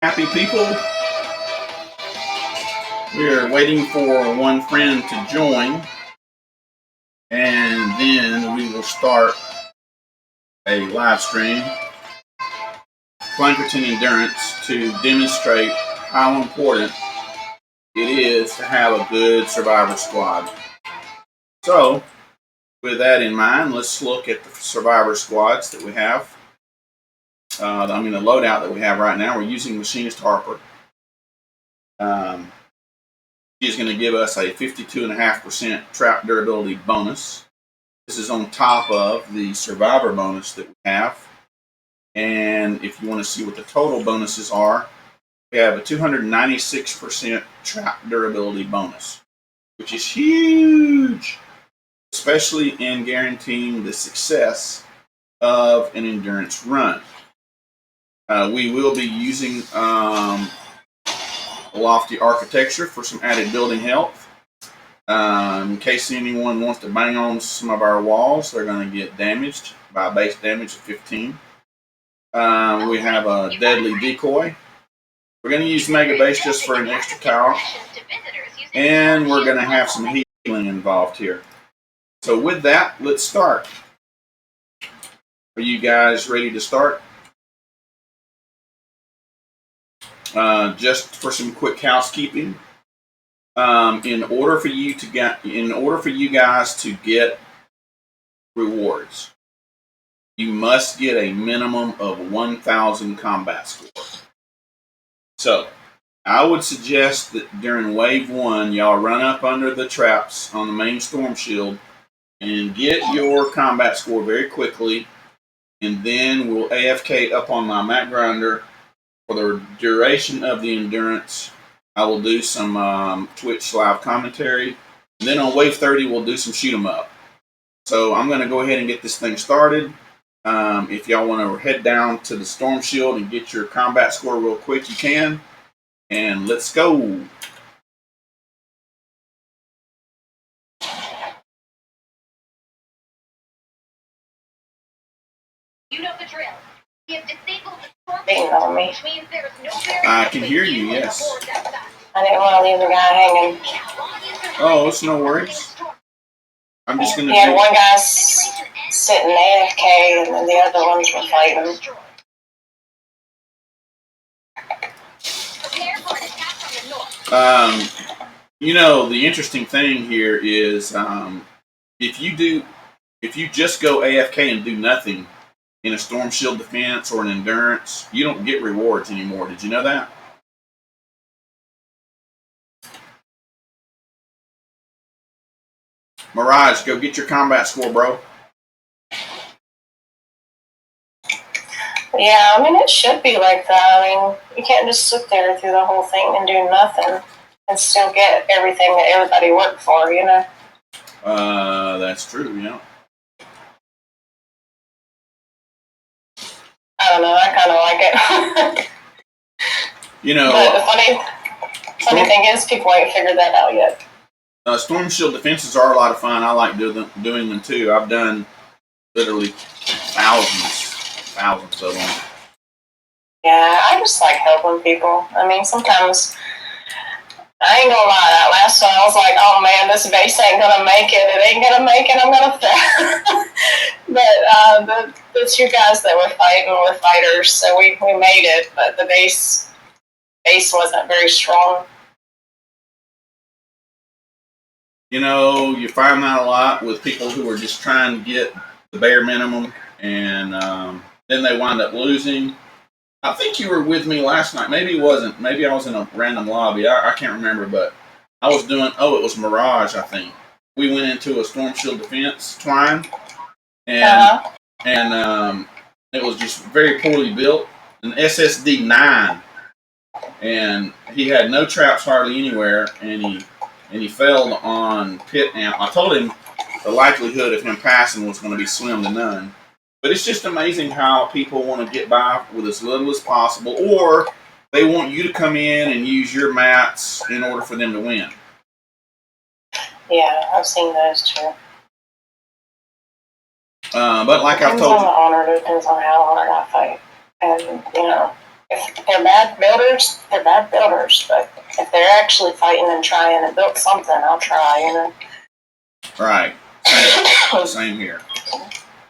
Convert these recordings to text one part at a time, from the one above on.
Happy people, we're waiting for one friend to join, and then we will start a live stream, Plankerton Endurance, to demonstrate how important it is to have a good survivor squad. So, with that in mind, let's look at the survivor squads that we have. The loadout that we have right now. We're using Machinist Harper. She's going to give us a 52.5% trap durability bonus. This is on top of the survivor bonus that we have. And if you want to see what the total bonuses are, we have a 296% trap durability bonus, which is huge, especially in guaranteeing the success of an endurance run. We will be using lofty architecture for some added building health. In case anyone wants to bang on some of our walls, they're going to get damaged by base damage of 15. We have a deadly decoy. We're going to use Mega Base just for an extra tower. And we're going to have some healing involved here. So with that, let's start. Are you guys ready to start? Just for some quick housekeeping, in order for you guys to get rewards, you must get a minimum of 1,000 combat score. So, I would suggest that during Wave 1, y'all run up under the traps on the main storm shield and get your combat score very quickly, and then we'll AFK up on my mat grinder. For the duration of the endurance, I will do some Twitch live commentary. And then on Wave 30, we'll do some shoot 'em up. So I'm going to go ahead and get this thing started. If y'all want to head down to the Storm Shield and get your combat score real quick, you can. And let's go. You know the drill. We have disabled the storm shield, which means there is no barrier. I can hear you, yes. I didn't want to leave the guy hanging. Oh, it's no worries. I'm just going to do... one guy sitting AFK, and then the other ones were fighting. The interesting thing here is if you just go AFK and do nothing in a Storm Shield defense or an endurance, you don't get rewards anymore. Did you know that? Mirage, go get your combat score, bro. Yeah, it should be like that. You can't just sit there through the whole thing and do nothing and still get everything that everybody worked for, you know? That's true, yeah. I don't know, I kind of like it. But the funny thing is, people ain't figured that out yet. Storm Shield defenses are a lot of fun. I like doing them too. I've done literally thousands of them. Yeah, I just like helping people. Sometimes, I ain't gonna lie, that last one I was like, oh man, this base ain't gonna make it. It ain't gonna make it, I'm gonna fail. But the two guys that were fighting were fighters, so we made it, but the base wasn't very strong. You find that a lot with people who are just trying to get the bare minimum, and then they wind up losing. I think you were with me last night. Maybe it wasn't. Maybe I was in a random lobby. I can't remember, but I was doing, it was Mirage, I think. We went into a Storm Shield defense, Twine, and it was just very poorly built. An SSD 9, and he had no traps hardly anywhere, and he failed on pit amp. I told him the likelihood of him passing was going to be slim to none. But it's just amazing how people want to get by with as little as possible, or they want you to come in and use your mats in order for them to win. Yeah, I've seen those too. But like I've told you, it depends on how hard I fight. And, if they're bad builders, they're bad builders. But if they're actually fighting and trying and built something, I'll try, you know. Right. Same here.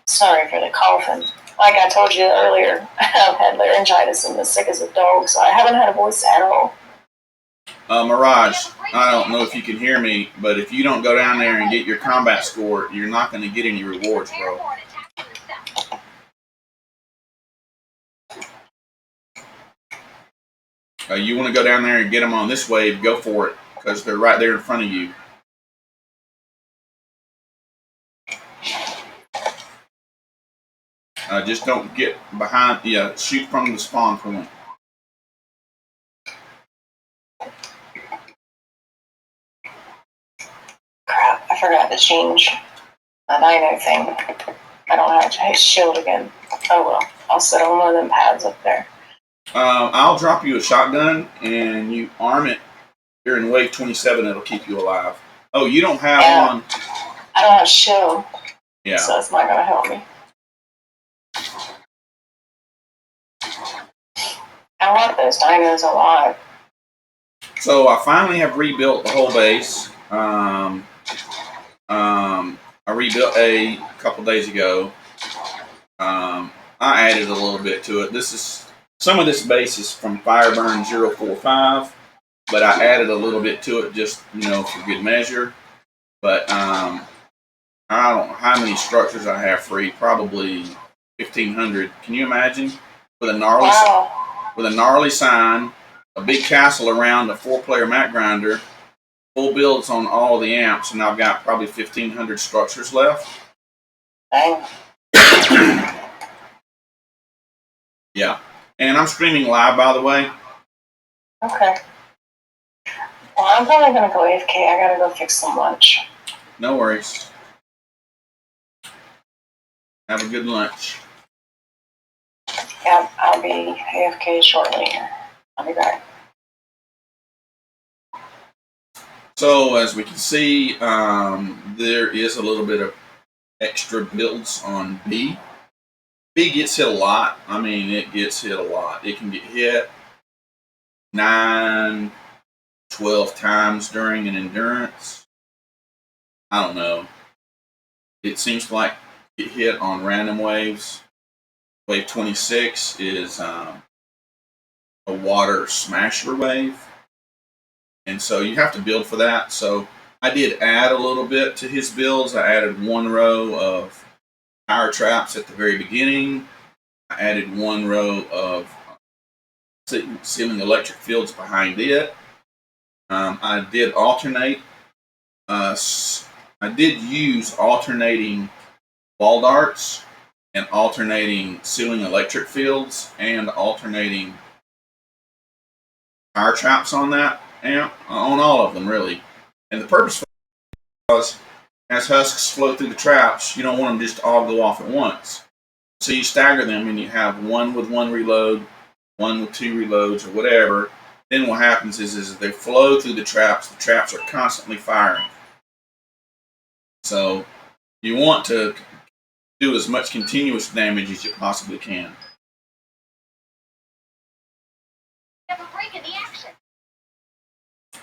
Sorry for the coughing. Like I told you earlier, I've had laryngitis and as sick as a dog, so I haven't had a voice at all. Mirage, I don't know if you can hear me, but if you don't go down there and get your combat score, you're not going to get any rewards, bro. You want to go down there and get them on this wave, go for it, because they're right there in front of you. Just don't get behind, shoot from the spawn point. Crap, I forgot to change my dino thing. I don't have to shield again. Oh well, I'll set on one of them pads up there. I'll drop you a shotgun and you arm it. You're in wave 27, it'll keep you alive. Oh, you don't have one? I don't have shield. Yeah. So it's not going to help me. I want those dinos alive. So I finally have rebuilt the whole base. I rebuilt a couple days ago. I added a little bit to it. Some of this base is from Fireburn 045, but I added a little bit to it just, for good measure. But I don't know how many structures I have free. Probably 1,500. Can you imagine? With a gnarly sign, a big castle around a 4-player map grinder, full builds on all the amps, and I've got probably 1,500 structures left. Dang. Yeah. And I'm streaming live, by the way. Okay. Well, I'm probably going to go AFK. I got to go fix some lunch. No worries. Have a good lunch. Yep, I'll be AFK shortly. I'll be back. So, as we can see, there is a little bit of extra builds on B. B gets hit a lot. I mean, it gets hit a lot. It can get hit 9, 12 times during an endurance. I don't know. It seems like it hit on random waves. Wave 26 is a water smasher wave. And so you have to build for that. So I did add a little bit to his builds. I added 1 row of power traps at the very beginning. I added 1 row of sealing electric fields behind it. I did alternate. I did use alternating wall darts and alternating sealing electric fields and alternating power traps on that amp, on all of them really. And the purpose was, as husks flow through the traps, you don't want them just to all go off at once. So you stagger them and you have 1 with 1 reload, 1 with 2 reloads, or whatever. Then what happens is as they flow through the traps are constantly firing. So you want to do as much continuous damage as you possibly can. Have a break in the action.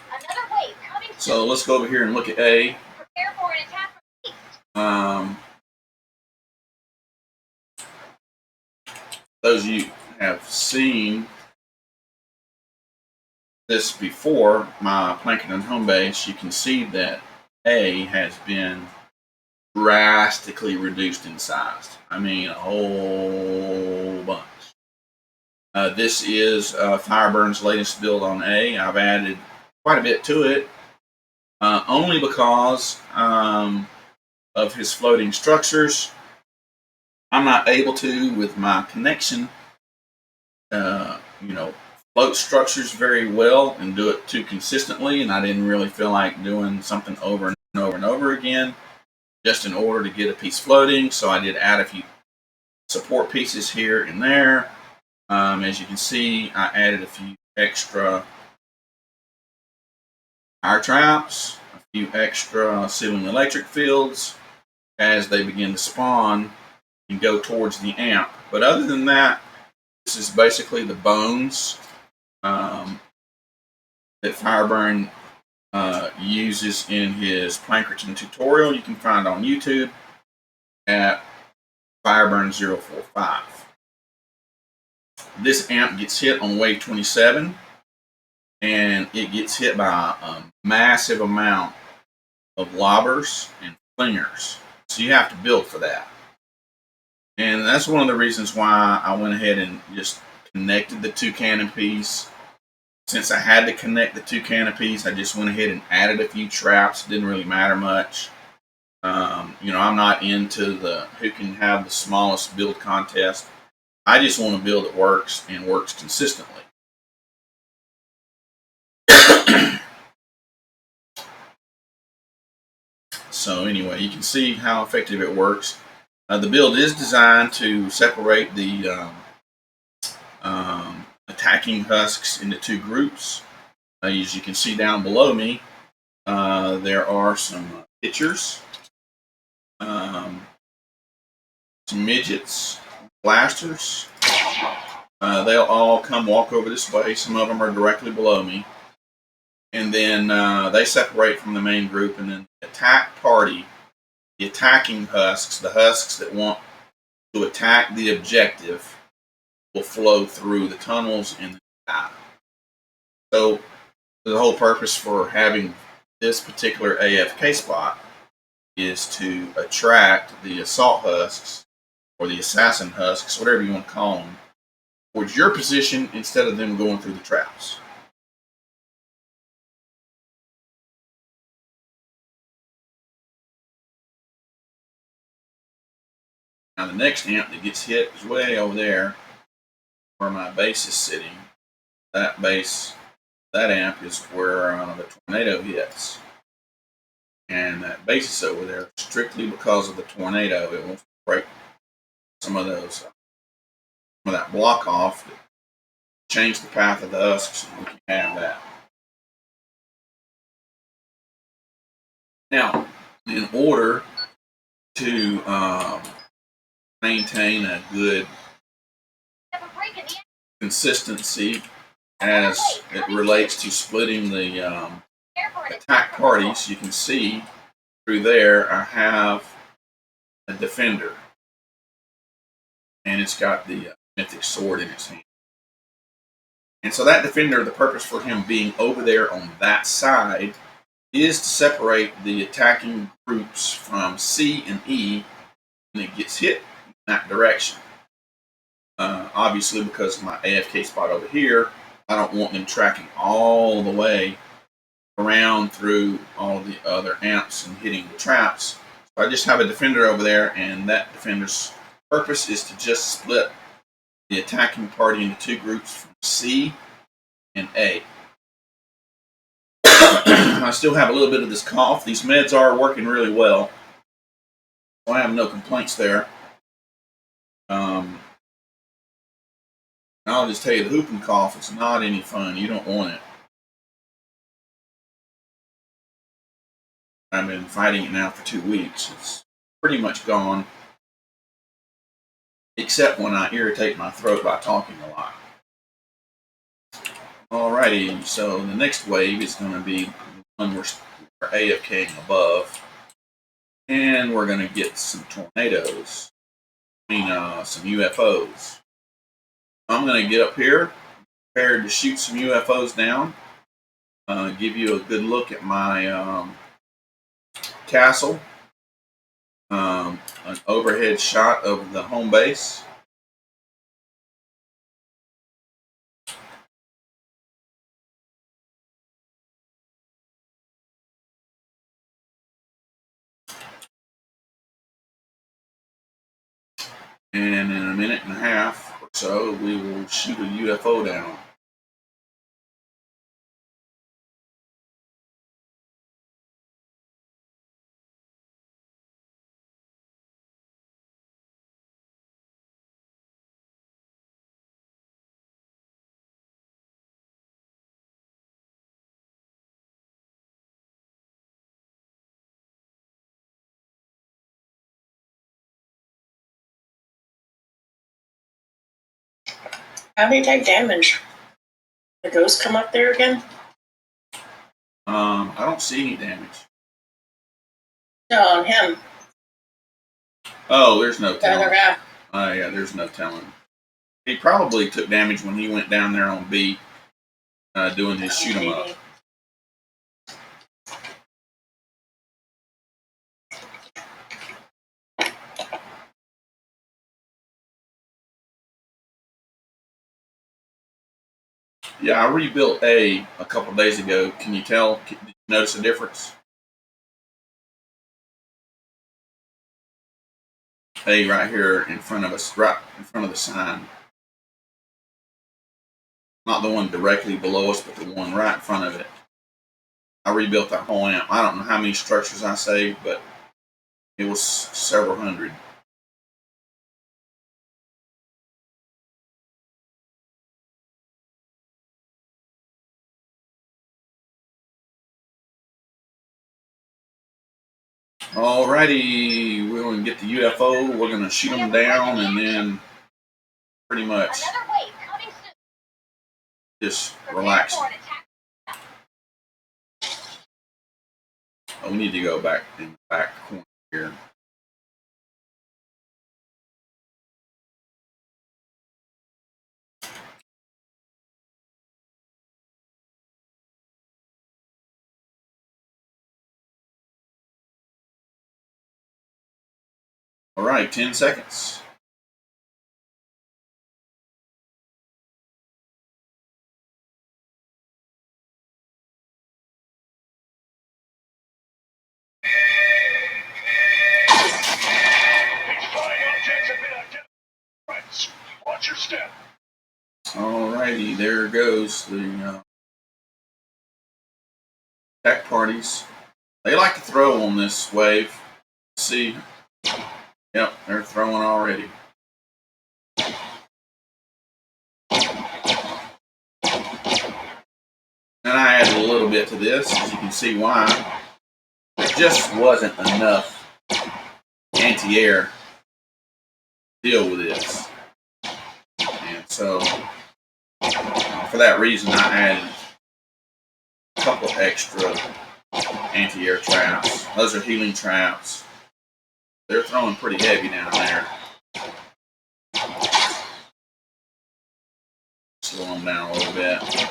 Another wave coming. So let's go over here and look at A. Prepare for an attack from east. Those of you who have seen this before, my Plankerton home base, you can see that A has been drastically reduced in size. I mean, a whole bunch. This is Fireburn's latest build on A. I've added quite a bit to it, only because of his floating structures. I'm not able to, with my connection, float structures very well and do it too consistently, and I didn't really feel like doing something over and over and over again just in order to get a piece floating. So I did add a few support pieces here and there. As you can see, I added a few extra power traps, a few extra sealing electric fields as they begin to spawn and go towards the amp. But other than that, This is basically the bones that Fireburn uses in his Plankerton tutorial. You can find on YouTube at Fireburn045. This amp gets hit on wave 27, and it gets hit by a massive amount of lobbers and flingers. So you have to build for that. And that's one of the reasons why I went ahead and just connected the two canopies. Since I had to connect the two canopies, I just went ahead and added a few traps. It didn't really matter much. I'm not into the who can have the smallest build contest. I just want a build that works and works consistently. So anyway, you can see how effective it works. The build is designed to separate the attacking husks into two groups. As you can see down below me, there are some pitchers, some midgets, blasters. They'll all come walk over this way. Some of them are directly below me. And then they separate from the main group, and then the attack party, the attacking husks, the husks that want to attack the objective, will flow through the tunnels and die. So the whole purpose for having this particular AFK spot is to attract the assault husks or the assassin husks, whatever you want to call them, towards your position instead of them going through the traps. Now the next amp that gets hit is way over there where my base is sitting. That amp is where the tornado hits. And that base is over there strictly because of the tornado. It won't break some of that block off, change the path of the husks, and we can have that. Now, in order to maintain a good consistency as it relates to splitting the attack parties, you can see through there I have a defender, and it's got the mythic sword in its hand. And so that defender, the purpose for him being over there on that side is to separate the attacking groups from C and E when it gets hit in that direction. Obviously, because of my AFK spot over here, I don't want them tracking all the way around through all the other amps and hitting the traps. So I just have a defender over there, and that defender's purpose is to just split the attacking party into two groups from C and A. I still have a little bit of this cough. These meds are working really well, so I have no complaints there. I'll just tell you, the whooping cough, it's not any fun. You don't want it. I've been fighting it now for 2 weeks. It's pretty much gone, except when I irritate my throat by talking a lot. Alrighty, so the next wave is going to be the one we're AFKing above, and we're going to get some tornadoes. Some UFOs. I'm going to get up here, prepared to shoot some UFOs down. Give you a good look at my castle. An overhead shot of the home base. And in a minute and a half or so, we will shoot a UFO down. How do you take damage? The ghosts come up there again? I don't see any damage. No, on him. Oh, there's no The other telling. guy. Yeah, there's no telling. He probably took damage when he went down there on B, doing his shoot 'em up. Yeah, I rebuilt A couple days ago. Can you tell? Did you notice a difference? A right here in front of us, right in front of the sign. Not the one directly below us, but the one right in front of it. I rebuilt that whole amp. I don't know how many structures I saved, but it was several hundred. Alrighty, we're going to get the UFO. We're going to shoot them down and then pretty much just relax. Oh, we need to go back in the back corner here. All right, 10 seconds. Watch your step. Alrighty, there goes the tech parties. They like to throw on this wave. See? Yep, they're throwing already. And I added a little bit to this, as you can see why. There just wasn't enough anti-air to deal with this. And so, for that reason, I added a couple extra anti-air traps. Those are healing traps. They're throwing pretty heavy down there. Slow them down a little bit.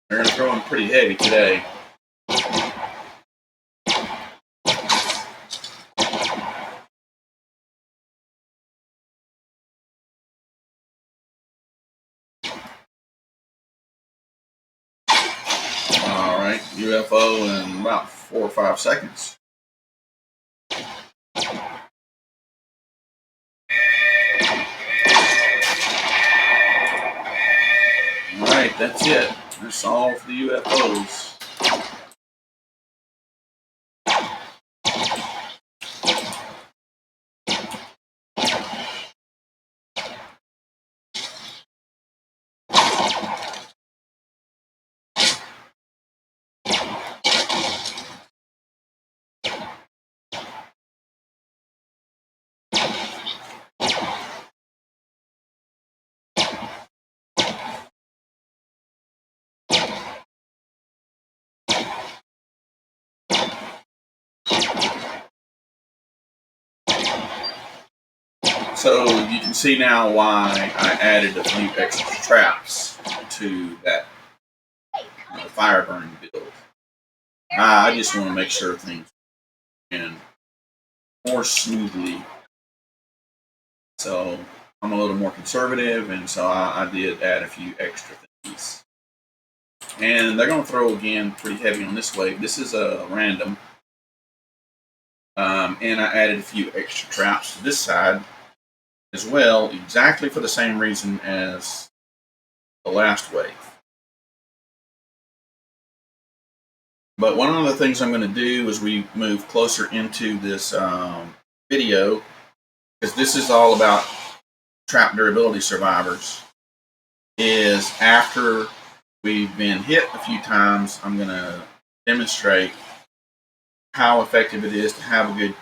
They're throwing pretty heavy today. Alright, UFO in about 4 or 5 seconds. Alright, that's it. That's all for the UFOs. So you can see now why I added a few extra traps to that fire burning build. I just want to make sure things can more smoothly. So I'm a little more conservative, and so I did add a few extra things. And they're going to throw again pretty heavy on this wave. This is a random. And I added a few extra traps to this side as well, exactly for the same reason as the last wave. But one of the things I'm going to do as we move closer into this video, because this is all about trap durability survivors, is after we've been hit a few times, I'm going to demonstrate how effective it is to have a good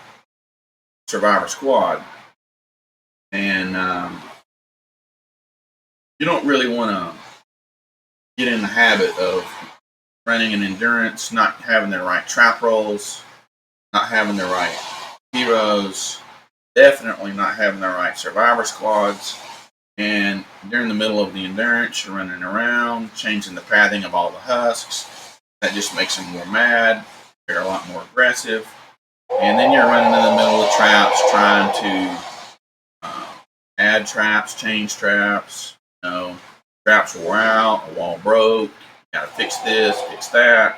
survivor squad. And you don't really want to get in the habit of running an endurance, not having the right trap rolls, not having the right heroes, definitely not having the right survivor squads. And during the middle of the endurance, you're running around, changing the pathing of all the husks. That just makes them more mad. They're a lot more aggressive. And then you're running in the middle of traps, trying to add traps, change traps. Traps wore out, a wall broke. Got to fix this, fix that.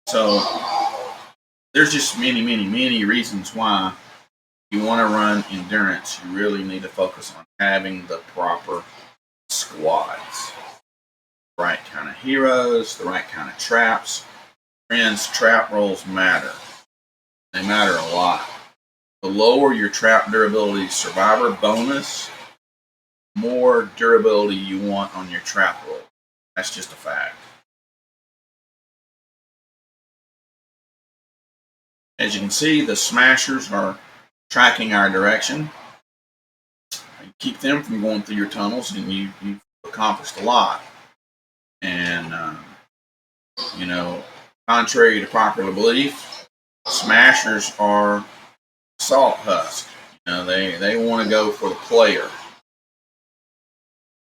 So there's just many, many, many reasons why you want to run endurance. You really need to focus on having the proper squads, the right kind of heroes, the right kind of traps. Friends, trap rolls matter. They matter a lot. The lower your trap durability survivor bonus, more durability you want on your trap roll. That's just a fact. As you can see, the smashers are tracking our direction. You keep them from going through your tunnels, and you've accomplished a lot. And, contrary to popular belief, smashers are salt husk. They want to go for the player.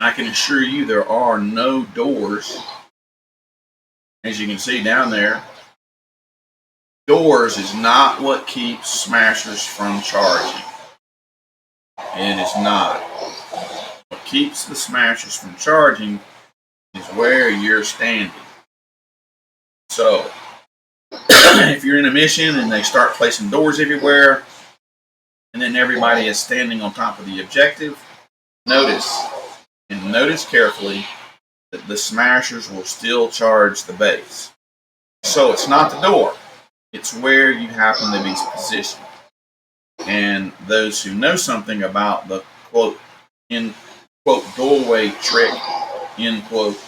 I can assure you there are no doors. As you can see down there, doors is not what keeps smashers from charging. It is not. What keeps the smashers from charging is where you're standing. So, if you're in a mission and they start placing doors everywhere, and then everybody is standing on top of the objective, notice carefully that the smashers will still charge the base. So it's not the door, it's where you happen to be positioned. And those who know something about the quote, in quote, doorway trick, end quote,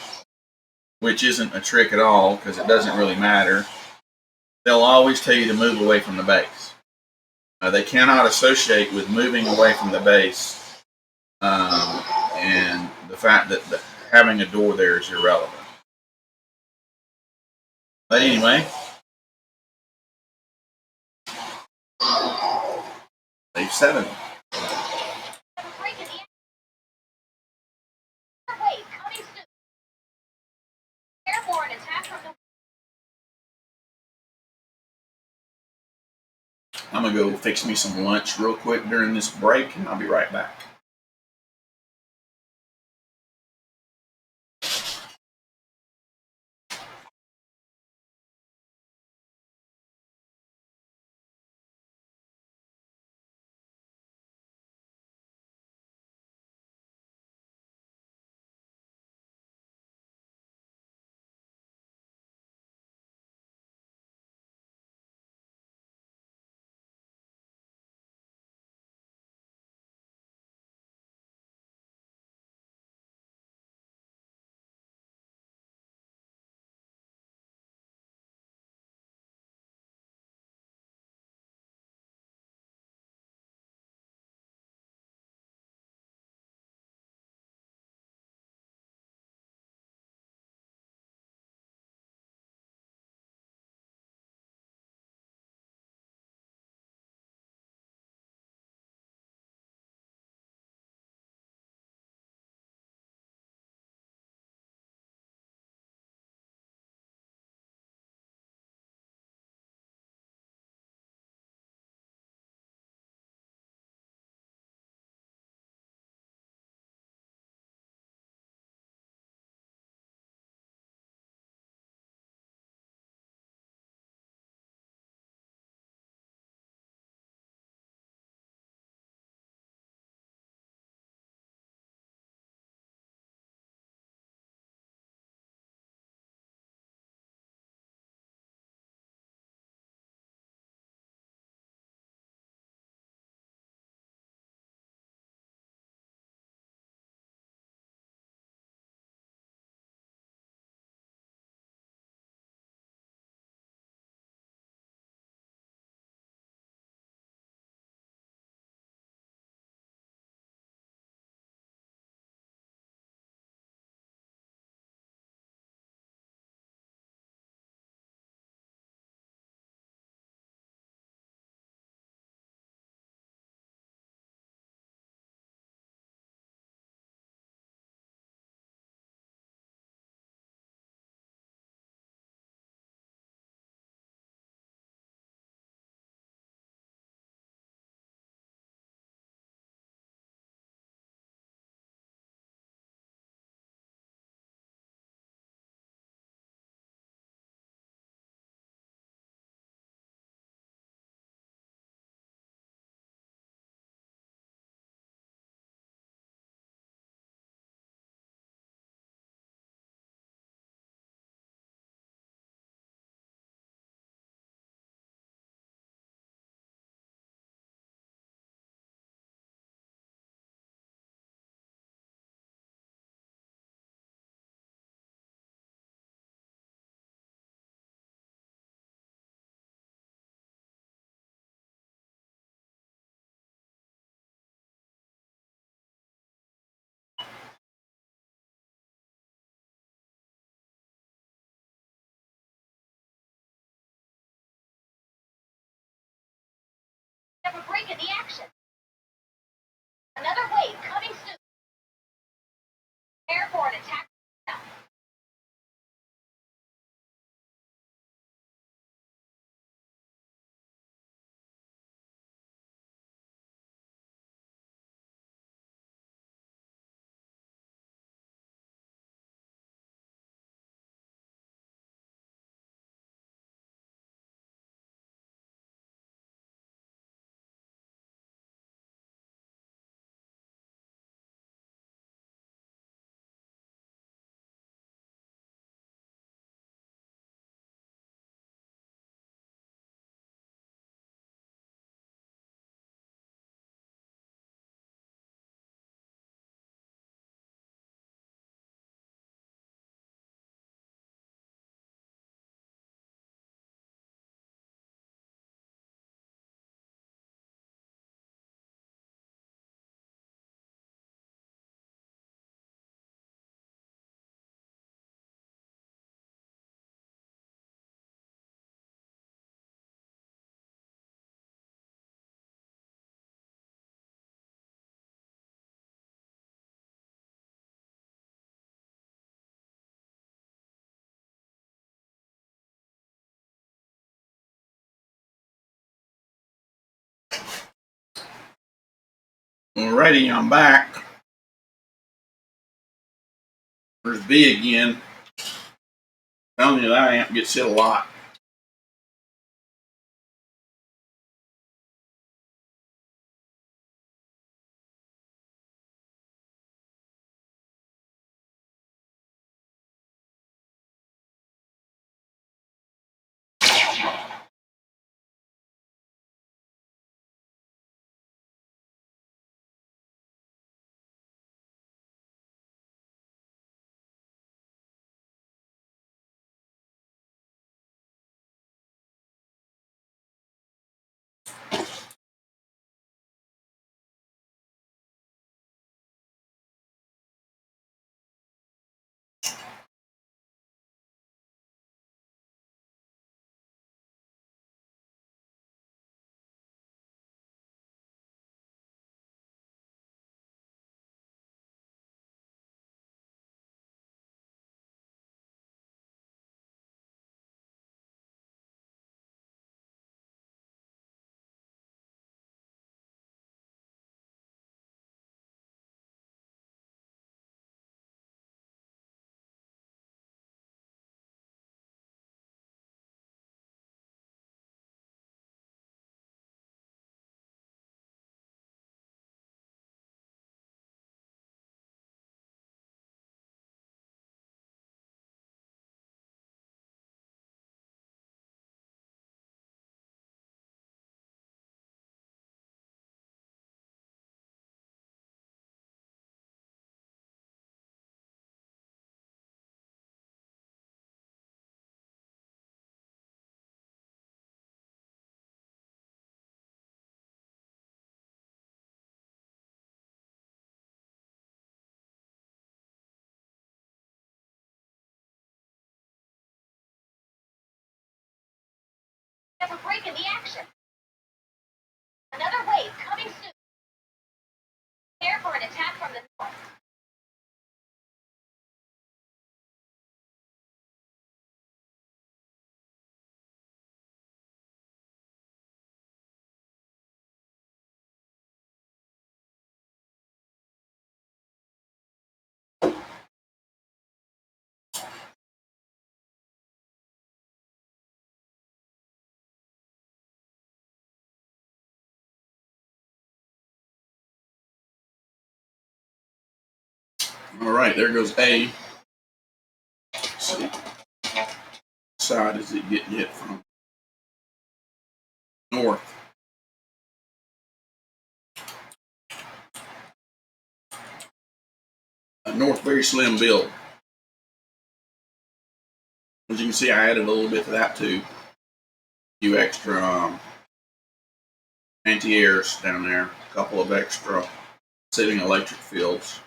which isn't a trick at all because it doesn't really matter, they'll always tell you to move away from the base. They cannot associate with moving away from the base and the fact that having a door there is irrelevant. But anyway, Wave 7. I'm going to go fix me some lunch real quick during this break, and I'll be right back. the action. Another wave coming soon. Prepare for an attack. Alrighty, I'm back. There's B again. Telling you that amp gets hit a lot. Have a break in the action. Another wave coming soon. Prepare for an attack from the north. Alright, there goes A. Let's see. What side is it getting hit from? North. North, very slim build. As you can see, I added a little bit to that too. A few extra anti-airs down there. A couple of extra saving electric fields.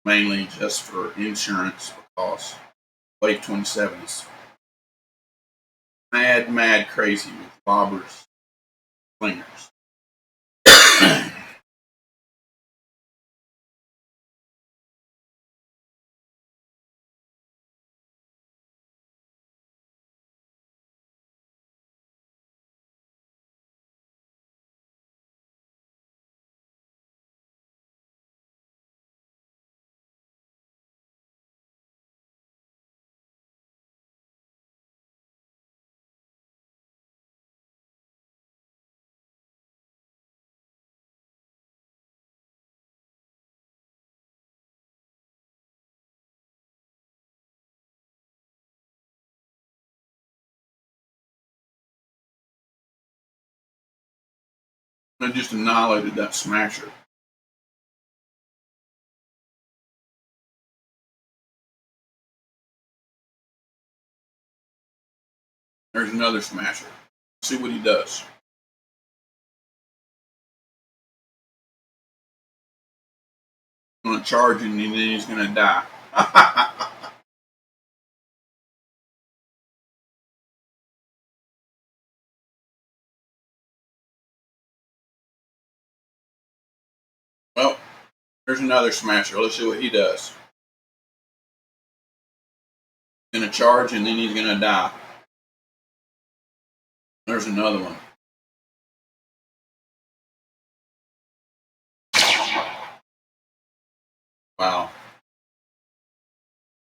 Mainly just for insurance because Wave 27 is mad crazy with bobbers, flingers. I just annihilated that smasher. There's another smasher. See what he does. I'm going to charge him and then he's going to die. Well, there's another smasher. Let's see what he does. He's going to charge and then he's going to die. There's another one. Wow.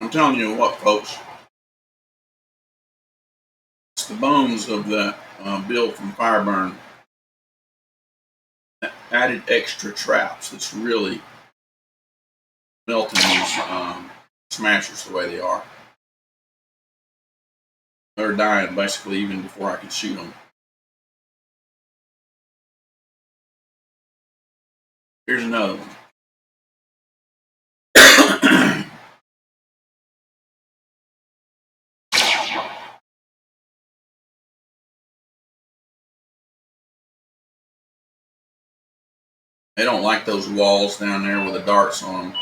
I'm telling you what, folks. It's the bones of that build from Fireburn that added extra traps that's really melting these smashers the way they are. They're dying basically even before I could shoot them. Here's another one. They don't like those walls down there with the darts on them.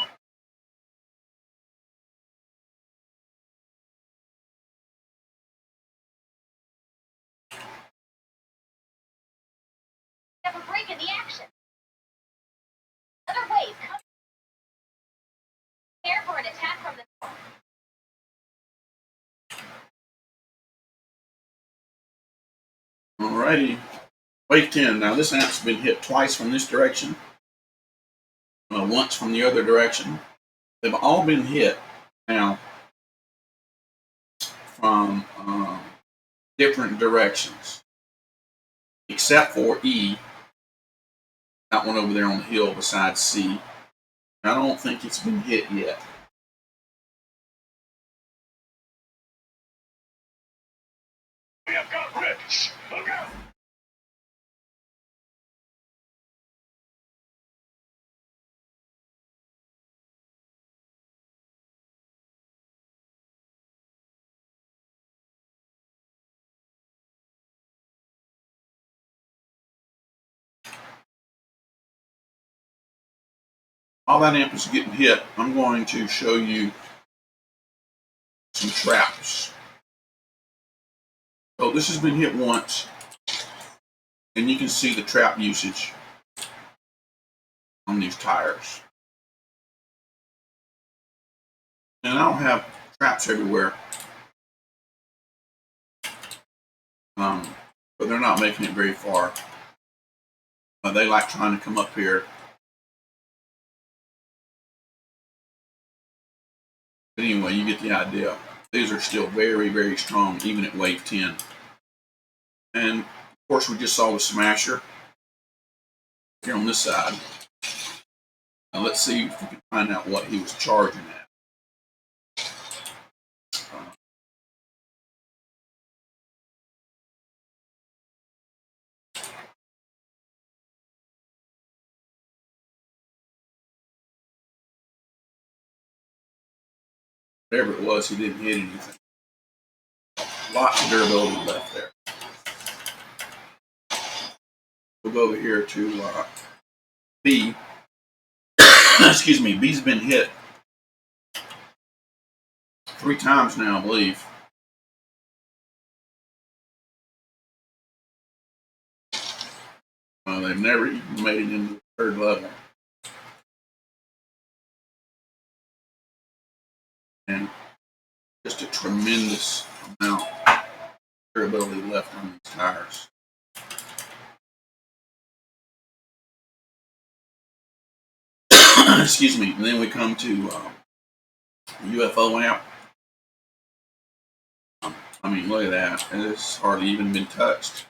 Have a break in the action. Another wave coming. Prepare for an attack from the north. Alrighty. Wave 10. Now this amp's been hit twice from this direction. Once from the other direction. They've all been hit now from different directions. Except for E. That one over there on the hill beside C. I don't think it's been hit yet. We have got Rich. Look out! While that amp is getting hit, I'm going to show you some traps. So this has been hit once, and you can see the trap usage on these tires. And I don't have traps everywhere, but they're not making it very far. They like trying to come up here. But anyway, you get the idea. These are still very, very strong, even at wave 10. And of course, we just saw the smasher here on this side. Now let's see if we can find out what he was charging at. Whatever it was, he didn't hit anything. Lots of durability left there. We'll go over here to B. Excuse me, B's been hit 3 times now, I believe. They've never even made it into the 3rd level. And just a tremendous amount of durability left on these tires. Excuse me. And then we come to UFO amp. I mean, look at that. It's hardly even been touched.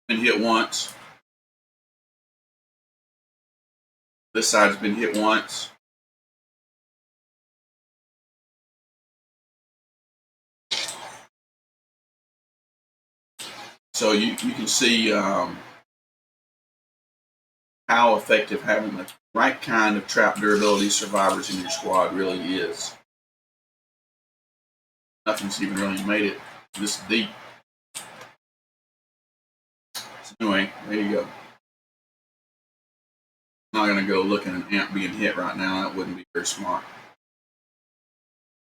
Been hit once. This side's been hit once. So you can see how effective having the right kind of trap durability survivors in your squad really is. Nothing's even really made it this deep. So anyway, there you go. I'm not going to go look at an amp being hit right now. That wouldn't be very smart.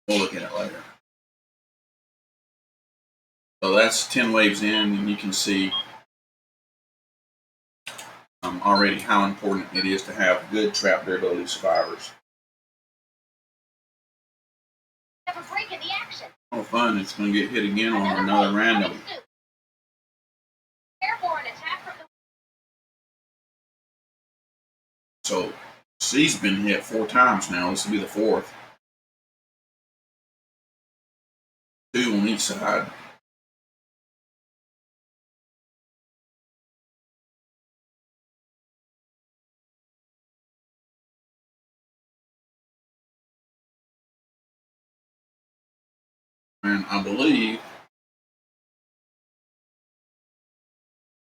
We'll look at it later. So that's 10 waves in, and you can see already how important it is to have good trap durability survivors. Have a break in the action. Oh, fun. It's going to get hit again on another Another wave random. coming soon. Prepare for an attack from the So C's been hit 4 times now. This will be the 4th. 2 on each side. And I believe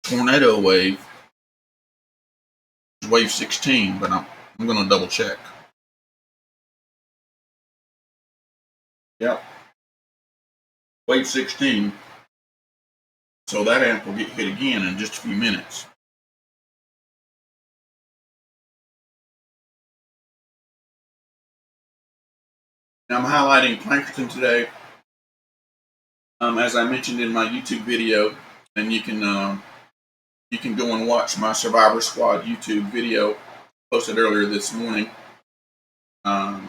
tornado wave is wave 16, but I'm going to double check. Yep. Wave 16. So that amp will get hit again in just a few minutes. Now I'm highlighting Plankerton today. As I mentioned in my YouTube video, and you can go and watch my Survivor Squad YouTube video posted earlier this morning. My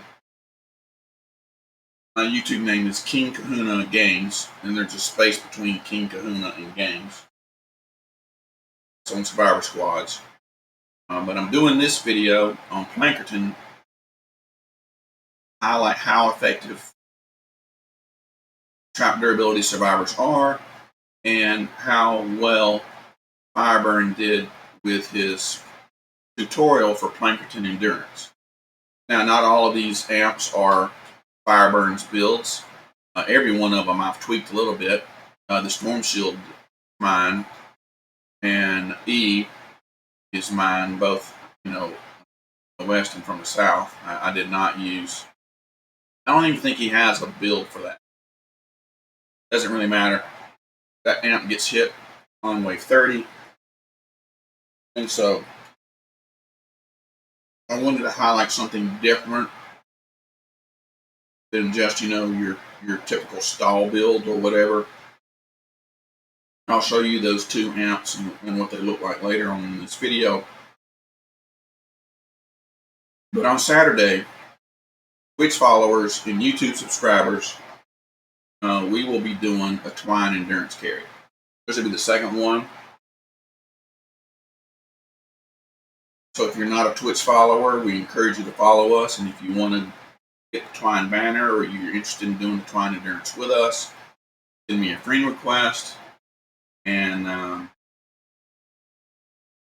YouTube name is King Kahuna Games, and there's a space between King Kahuna and Games. It's on Survivor Squads. But I'm doing this video on Plankerton, highlight how effective trap durability survivors are, and how well Fireburn did with his tutorial for Plankerton Endurance. Now, not all of these amps are Fireburn's builds. Every one of them I've tweaked a little bit. The Storm Shield, mine, and E is mine, both, the west and from the south. I did not use. I don't even think he has a build for that. Doesn't really matter. That amp gets hit on wave 30, and so I wanted to highlight something different than just your typical stall build or whatever. I'll show you those 2 amps and what they look like later on in this video. But on Saturday, Twitch followers and YouTube subscribers, we will be doing a Twine Endurance carry. This will be the second one. So if you're not a Twitch follower, we encourage you to follow us. And if you want to get the Twine banner, or you're interested in doing the Twine Endurance with us, send me a friend request. And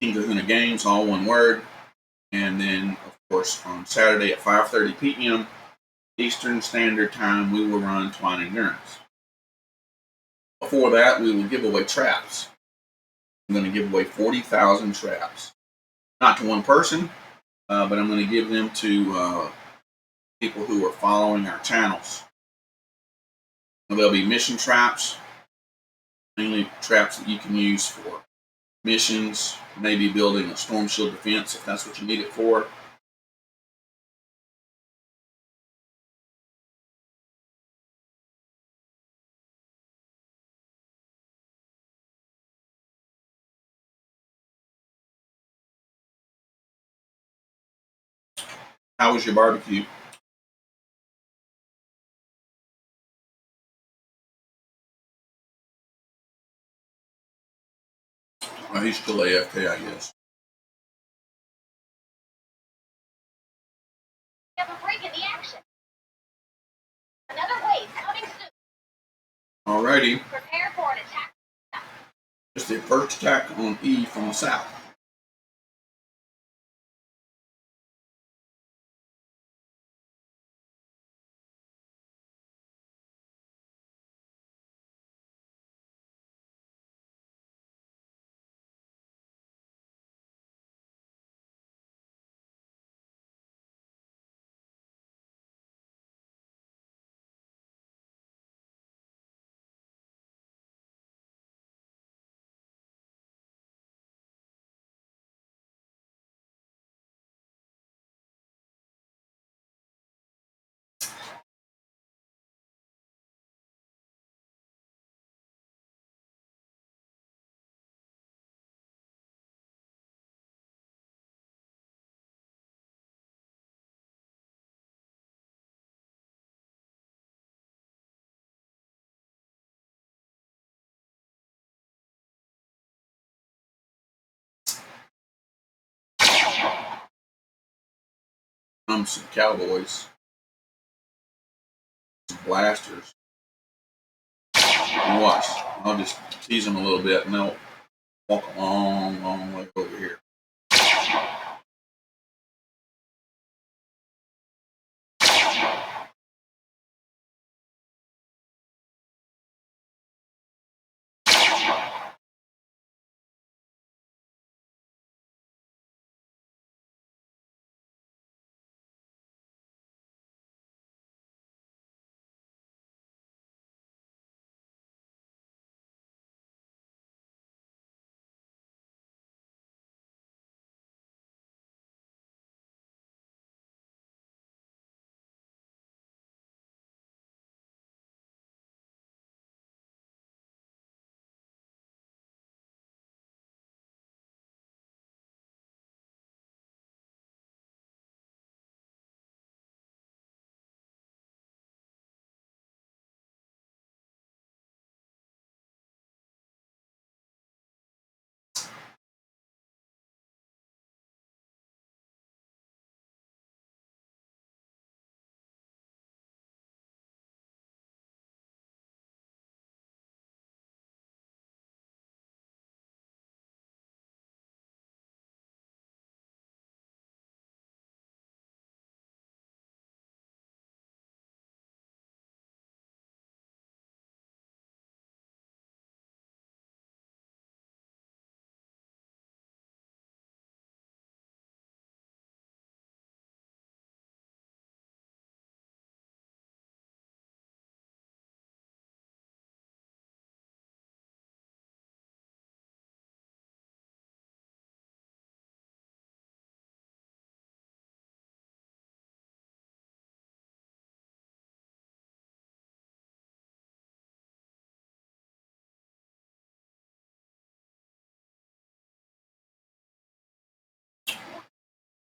King Kahuna Games, all one word. And then, of course, on Saturday at 5:30 p.m. Eastern Standard Time, we will run Twine Endurance. Before that, we will give away traps. I'm going to give away 40,000 traps. Not to one person, but I'm going to give them to people who are following our channels. There'll be mission traps, mainly traps that you can use for missions, maybe building a storm shield defense if that's what you need it for. How was your barbecue? Well, he's still AFK, I guess. have a break in the action. Another wave coming soon. Alrighty. Prepare for an attack. It's the first attack on E from the south. some cowboys, some blasters. And watch. I'll just tease them a little bit, and they'll walk a long, long way over here.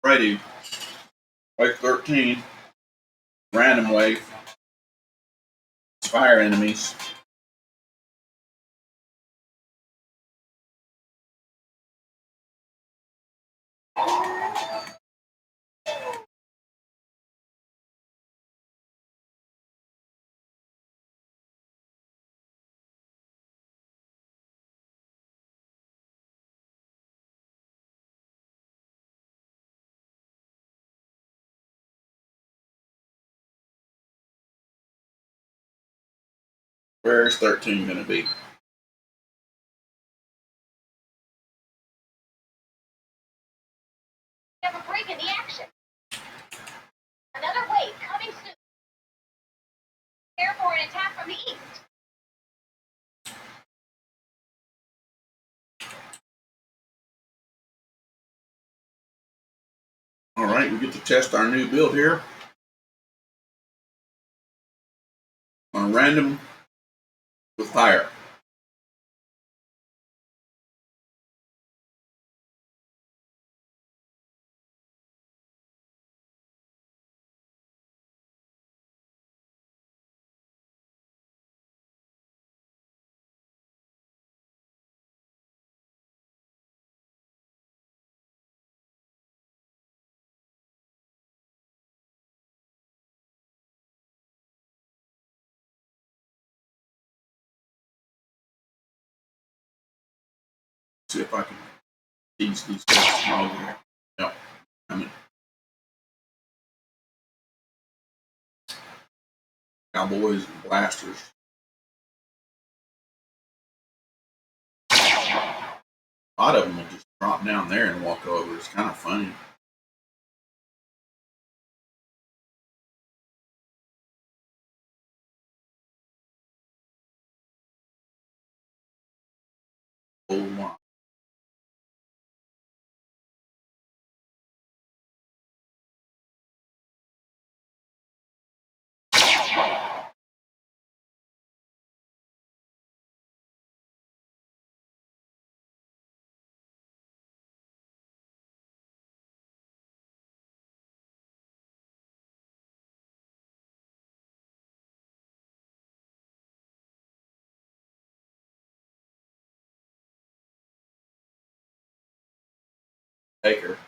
Righty. Wave 13. Random wave. Fire enemies. Where's 13 going to be? We have a break in the action. Another wave coming soon. Prepare for an attack from the east. All right, we get to test our new build here. On random with fire. See if I can tease these guys from over here. No, I mean cowboys and blasters. A lot of them will just drop down there and walk over. It's kind of funny. Oh my. Taker.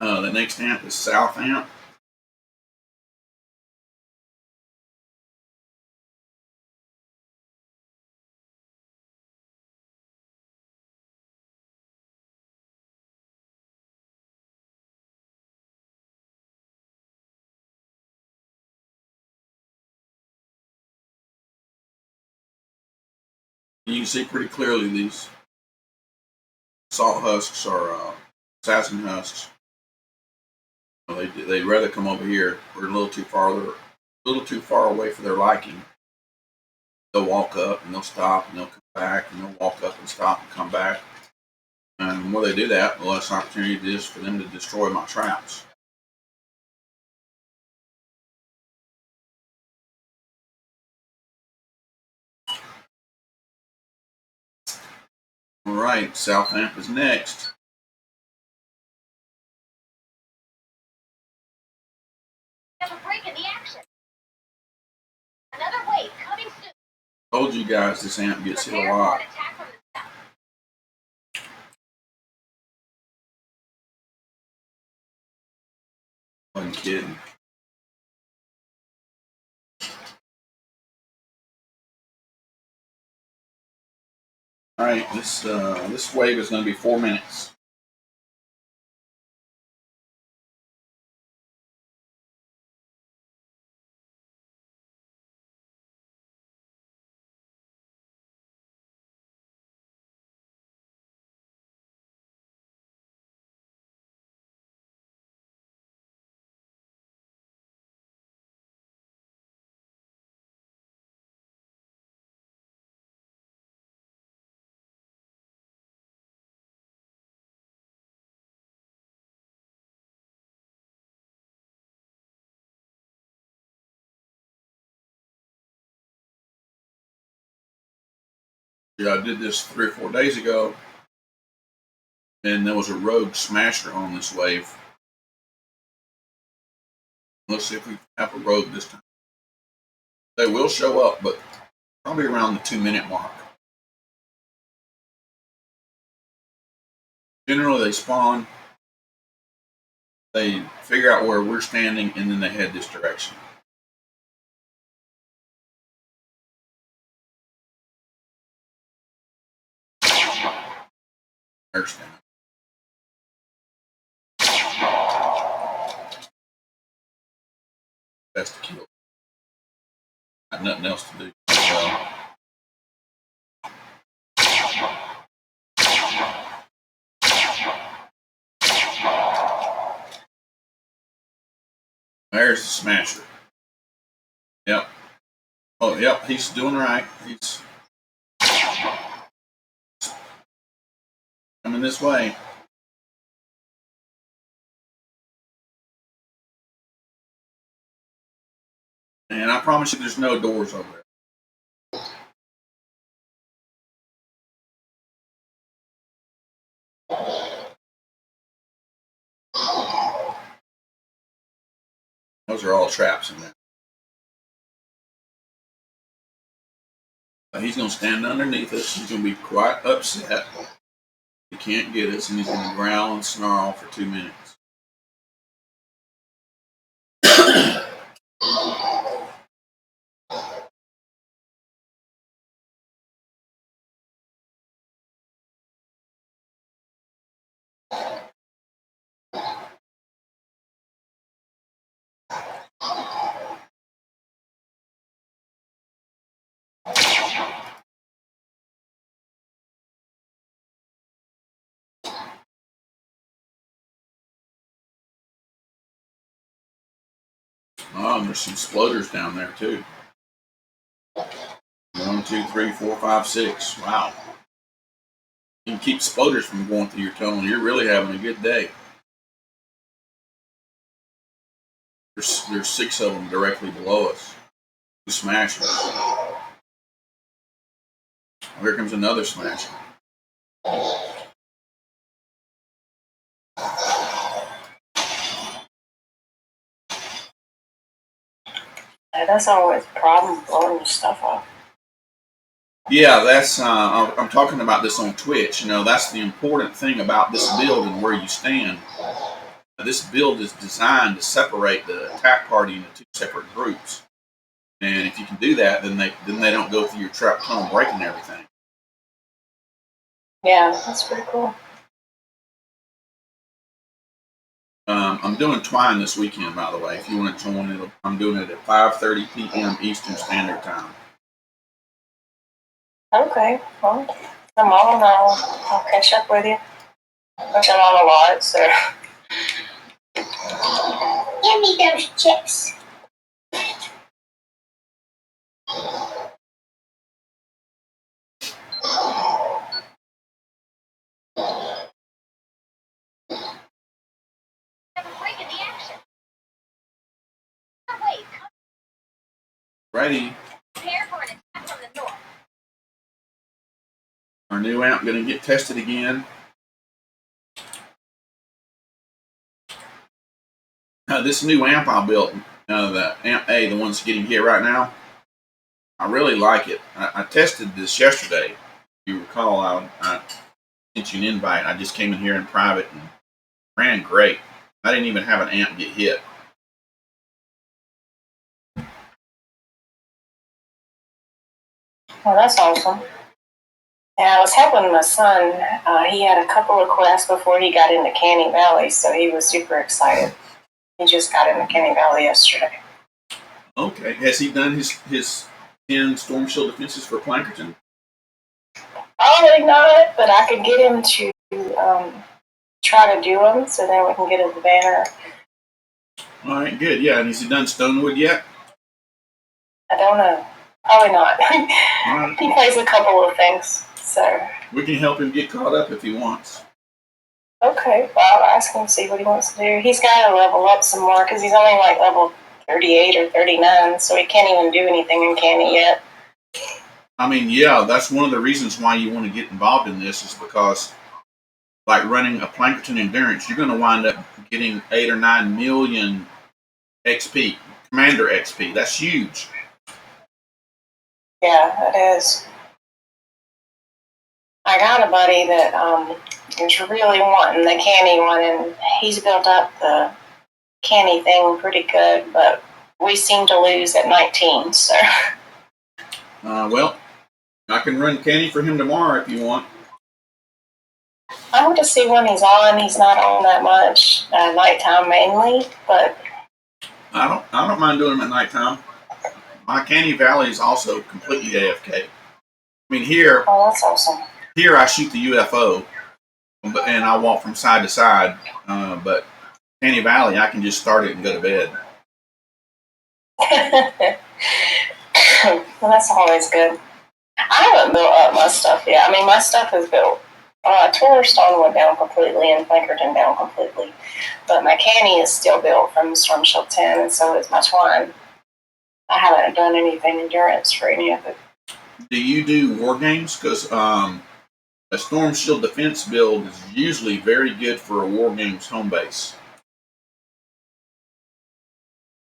The next amp is South Amp. You can see pretty clearly these salt husks are assassin husks. They'd rather come over here. We're a little too far away for their liking. They'll walk up and they'll stop and they'll come back and they'll walk up and stop and come back. And the more they do that, the less opportunity it is for them to destroy my traps. All right, South Amp is next. We have a break in the action. Another wave coming soon. Told you guys this amp gets hit a Prepare lot. for an attack from the south. Wasn't kidding. All right, this wave is going to be 4 minutes. Yeah, I did this 3 or 4 days ago, and there was a rogue smasher on this wave. Let's see if we have a rogue this time. They will show up, but probably around the 2-minute mark. Generally, they spawn, they figure out where we're standing, and then they head this direction. They're standing. That's the kill. Got nothing else to do. Well, there's the smasher. Yep. Oh, yep. He's doing right. He's coming this way. And I promise you, there's no doors over there. Those are all traps in there. He's going to stand underneath us. He's going to be quite upset. He can't get us, and he's going to growl and snarl for 2 minutes. Oh, and there's some sploders down there too. 1, 2, 3, 4, 5, 6. Wow. You can keep sploders from going through your tunnel. You're really having a good day. There's 6 of them directly below us. We smash them. Oh, here comes another smash. Yeah, that's always a problem, blowing stuff up. Yeah, that's I'm talking about this on Twitch. You know, that's the important thing about this build and where you stand. This build is designed to separate the attack party into two separate groups. And if you can do that, then they don't go through your trap tunnel breaking everything. Yeah, that's pretty cool. I'm doing Twine this weekend, by the way. If you want to join it, I'm doing it at 5:30 p.m. Eastern Standard Time. Okay, well, tomorrow I'll catch up with you. Which I'm on a lot, so. Give me those chips. Have a break in the action. Another wave. Ready? Prepare for an attack from the north. Our new amp going to get tested again. This new amp I built, the amp A, the one that's getting hit right now, I really like it. I tested this yesterday. If you recall, I sent you an invite. I just came in here in private and ran great. I didn't even have an amp get hit. Well, that's awesome. And I was helping my son. He had a couple of requests before he got into Canny Valley, so he was super excited. He just got into Canny Valley yesterday. Okay. Has he done his 10 Storm Shield defenses for Plankerton? Probably not, but I could get him to try to do them, so then we can get his banner. All right, good. Yeah, and has he done Stonewood yet? I don't know. Probably not. All right. He plays a couple of things, so. We can help him get caught up if he wants. Okay, well, I'll ask him to see what he wants to do. He's got to level up some more because he's only like level 38 or 39, so he can't even do anything in Canny yet. I mean, yeah, that's one of the reasons why you want to get involved in this is because, like running a Plankerton Endurance, you're going to wind up getting 8 or 9 million XP, Commander XP. That's huge. Yeah, it is. I got a buddy that is really wanting the Canny one, and he's built up the Canny thing pretty good, but we seem to lose at 19, so. Well, I can run Canny for him tomorrow if you want. I want to see when he's on. He's not on that much, nighttime mainly, but. I don't mind doing them at nighttime. My Canny Valley is also completely AFK. I mean, here. Oh, that's awesome. Here I shoot the UFO, and I walk from side to side. But Canny Valley, I can just start it and go to bed. Well, that's always good. I haven't built up my stuff yet. I mean, my stuff is built. Tore Stonewood down completely and Plankerton down completely. But my Canny is still built from Storm Shield 10, and so is my Twine. I haven't done anything endurance for any of it. Do you do war games? Because a Storm Shield defense build is usually very good for a war games home base.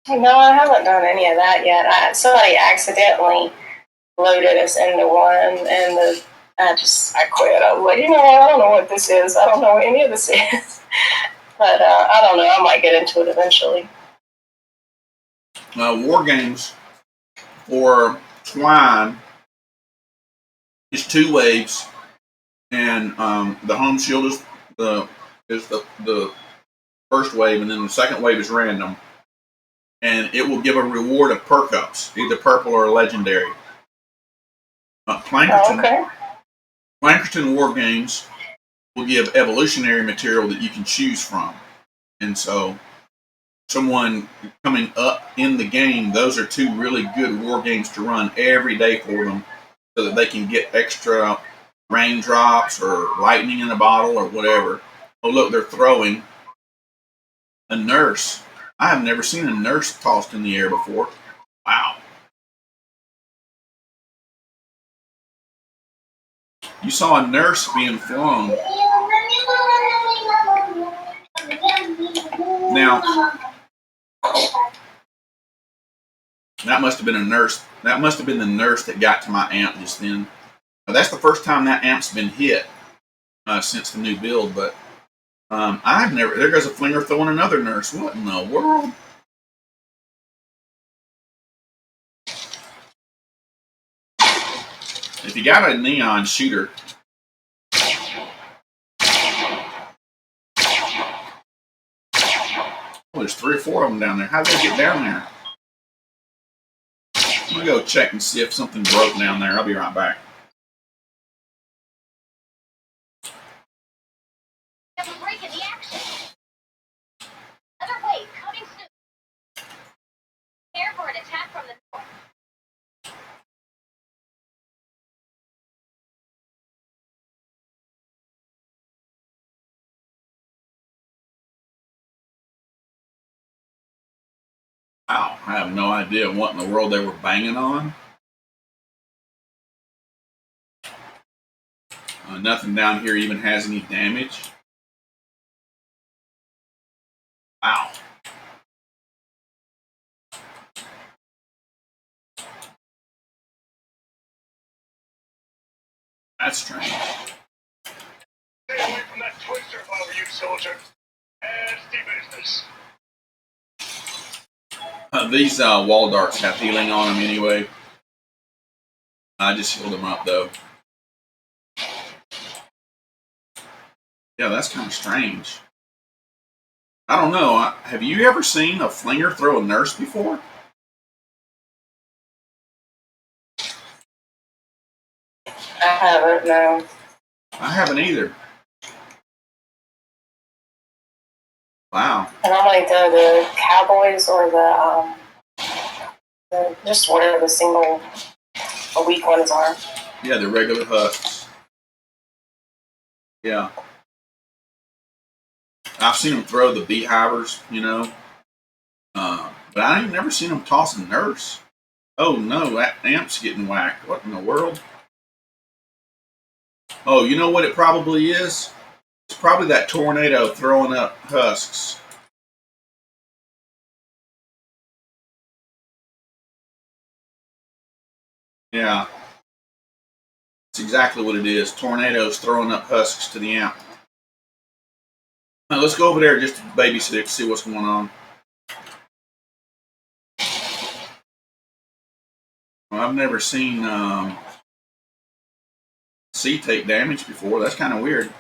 No, I haven't done any of that yet. Somebody accidentally loaded us into one, and I quit. I was like, you know what? I don't know what this is. I don't know what any of this is. But I don't know. I might get into it eventually. War games for Twine is 2 waves, and the home shield is the first wave, and then the second wave is random, and it will give a reward of perk ups, either purple or legendary. Plankerton War Games will give evolutionary material that you can choose from, and so someone coming up in the game, those are 2 really good war games to run every day for them, so that they can get extra raindrops or lightning in a bottle or whatever. Oh look, they're throwing a nurse. I have never seen a nurse tossed in the air before. Wow. You saw a nurse being flown. Now, that must have been a nurse. That must have been the nurse that got to my amp just then. Now, that's the first time that amp's been hit since the new build, but I've never. There goes a flinger throwing another nurse. What in the world? If you got a neon shooter, there's 3 or 4 of them down there. How did they get down there? I'm gonna go check and see if something broke down there. I'll be right back. There's a break in the action. Another wave coming soon. Prepare for an attack from the north. Wow, I have no idea what in the world they were banging on. Nothing down here even has any damage. Wow. That's strange. Stay away from that twister over you, soldier. Nasty business. These wall darts have healing on them anyway. I just healed them up though. Yeah, that's kind of strange. I don't know. Have you ever seen a flinger throw a nurse before? I haven't, no. I haven't either. Wow. And normally the Cowboys or the just whatever the single or weak ones are. Yeah, the regular husks. Yeah. I've seen them throw the beehivers, you know. But I ain't never seen them toss a nurse. Oh no, that amp's getting whacked. What in the world? Oh, you know what it probably is? It's probably that tornado throwing up husks. Yeah. That's exactly what it is. Tornadoes throwing up husks to the amp. Now let's go over there just to babysit it to see what's going on. Well, I've never seen C take damage before. That's kind of weird.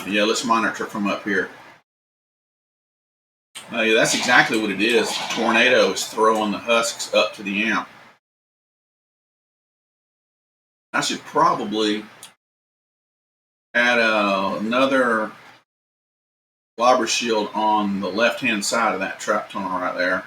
Yeah, let's monitor from up here. Yeah, that's exactly what it is. The tornado is throwing the husks up to the amp. I should probably add another blobber shield on the left-hand side of that trap tunnel right there.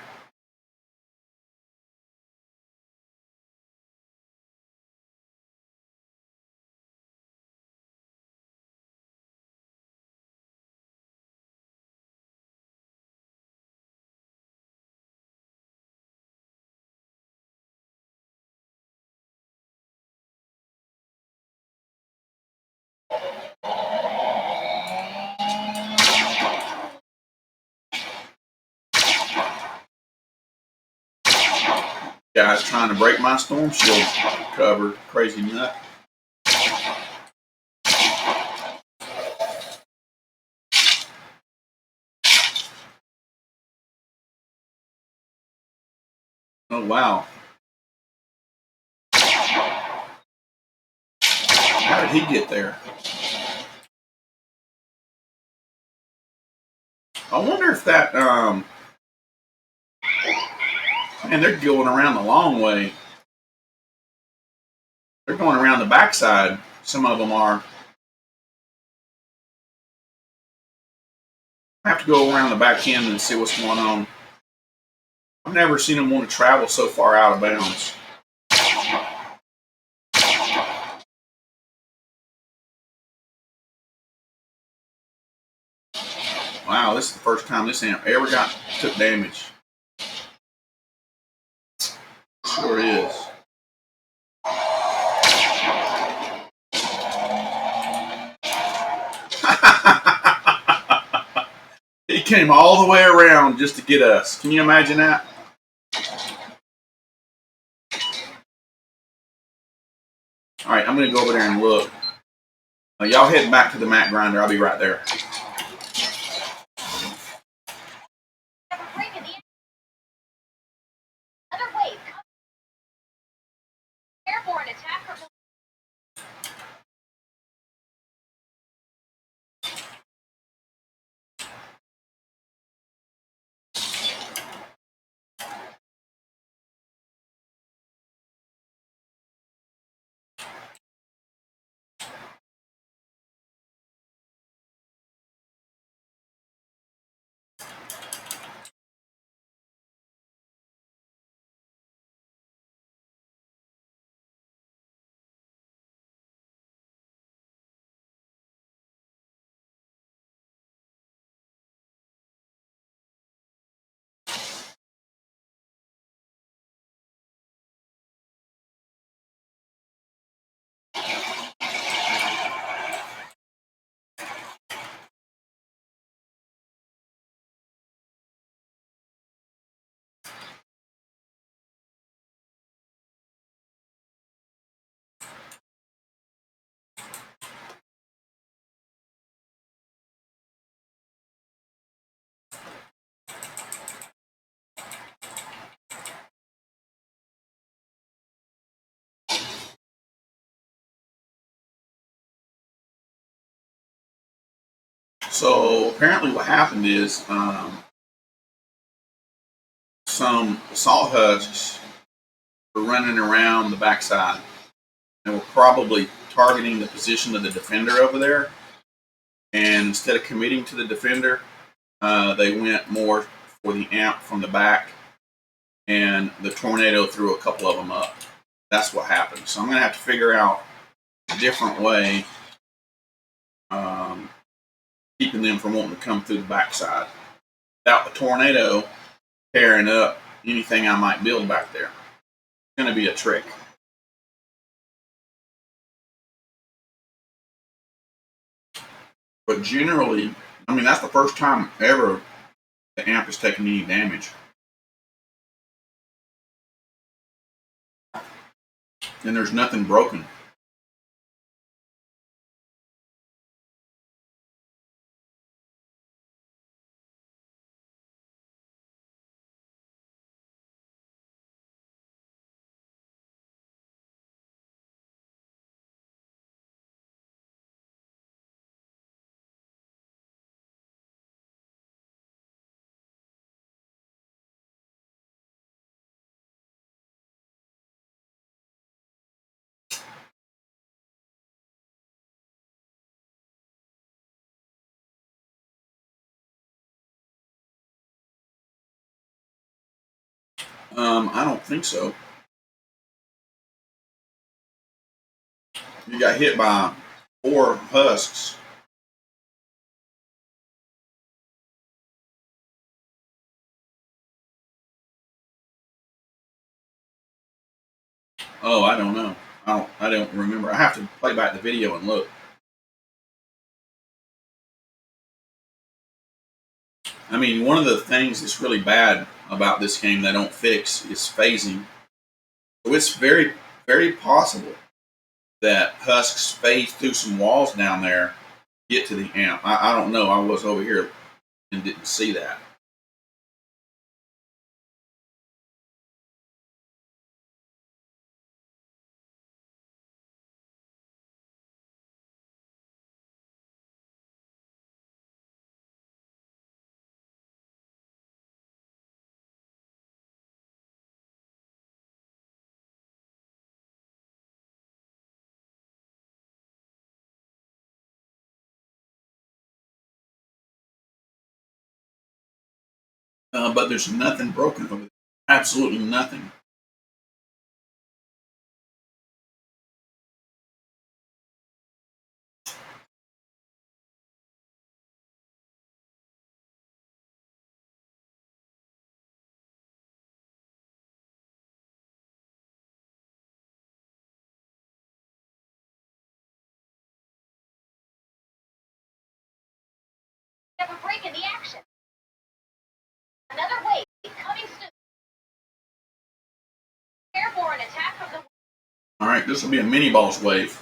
Guy's trying to break my storm shield cover. Crazy nut. Oh, wow. How did he get there? I wonder if that, man, they're going around the long way. They're going around the backside. Some of them are. I have to go around the back end and see what's going on. I've never seen them want to travel so far out of bounds. Wow, this is the first time this amp ever took damage. Sure is. He came all the way around just to get us. Can you imagine that? right, I'm going to go over there and look. Y'all head back to the mat grinder. I'll be right there. Have a break in the another wave coming. Prepare for an attack from the So apparently what happened is some assault husks were running around the backside and were probably targeting the position of the defender over there. And instead of committing to the defender, they went more for the amp from the back, and the tornado threw a couple of them up. That's what happened. So I'm going to have to figure out a different way, keeping them from wanting to come through the backside without the tornado tearing up anything I might build back there. It's going to be a trick. But generally, I mean, that's the first time ever the amp has taken any damage. And there's nothing broken. I don't think so. You got hit by 4 husks. Oh, I don't know. I don't remember. I have to play back the video and look. I mean, one of the things that's really bad about this game they don't fix is phasing. So it's very, very possible that husks phase through some walls down there, get to the amp. I don't know. I was over here and didn't see that. But there's nothing broken over there. Absolutely nothing. have a break in the action. Another wave coming soon. Prepare for an attack from the All right, Alright, this will be a mini boss wave.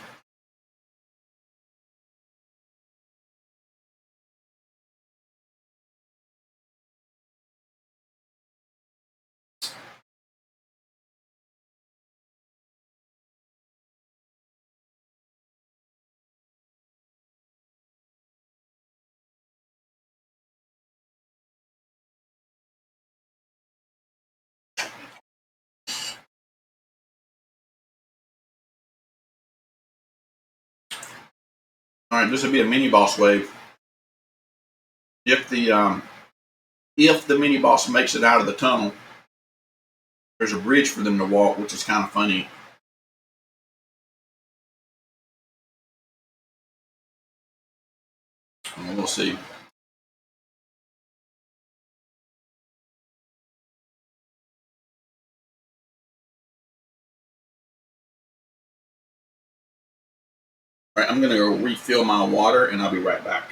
Alright, this will be a mini boss wave. If the mini boss makes it out of the tunnel, there's a bridge for them to walk, which is kind of funny. We'll see. Alright, I'm going to go refill my water and I'll be right back.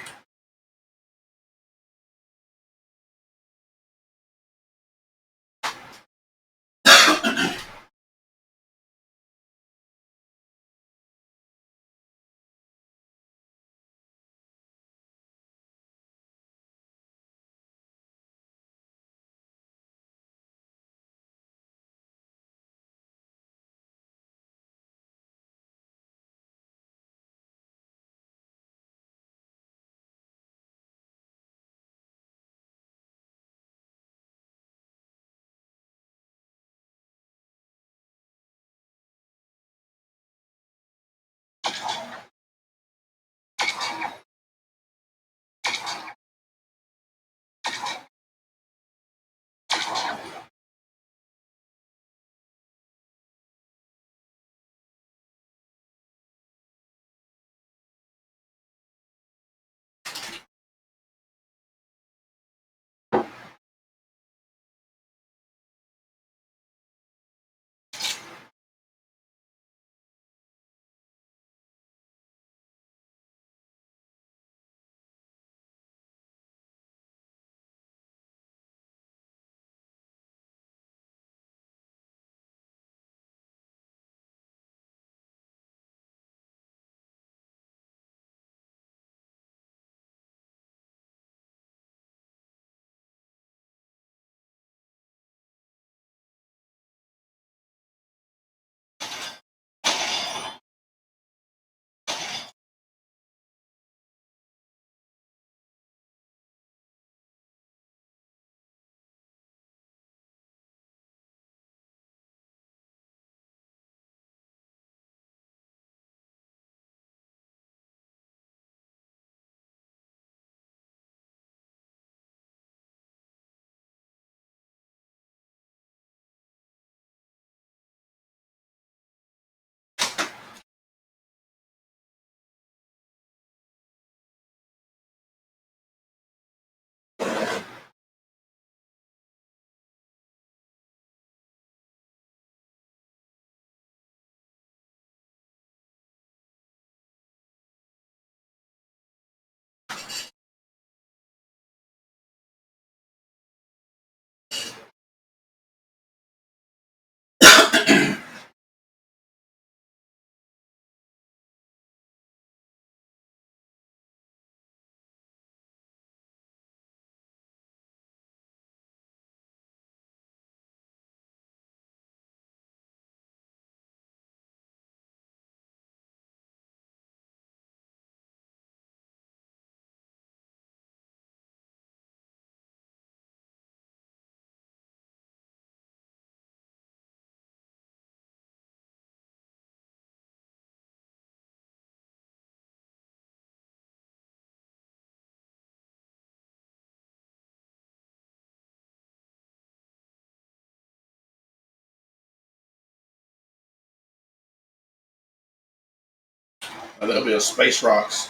There'll be a space rocks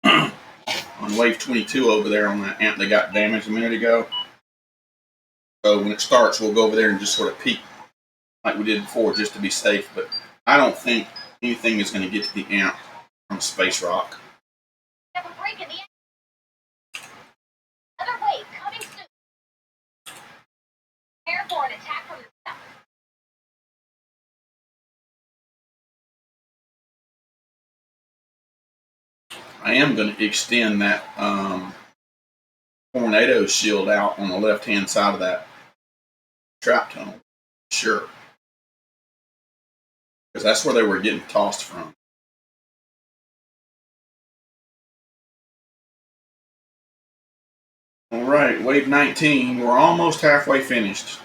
on wave 22 over there on that ant that got damaged a minute ago. So when it starts, we'll go over there and just sort of peek like we did before, just to be safe. But I don't think anything is going to get to the ant from space rock. Have a break in the another wave coming soon. Prepare for an attack from the south. I am going to extend that tornado shield out on the left-hand side of that trap tunnel. Sure. Because that's where they were getting tossed from. All right, wave 19. We're almost halfway finished.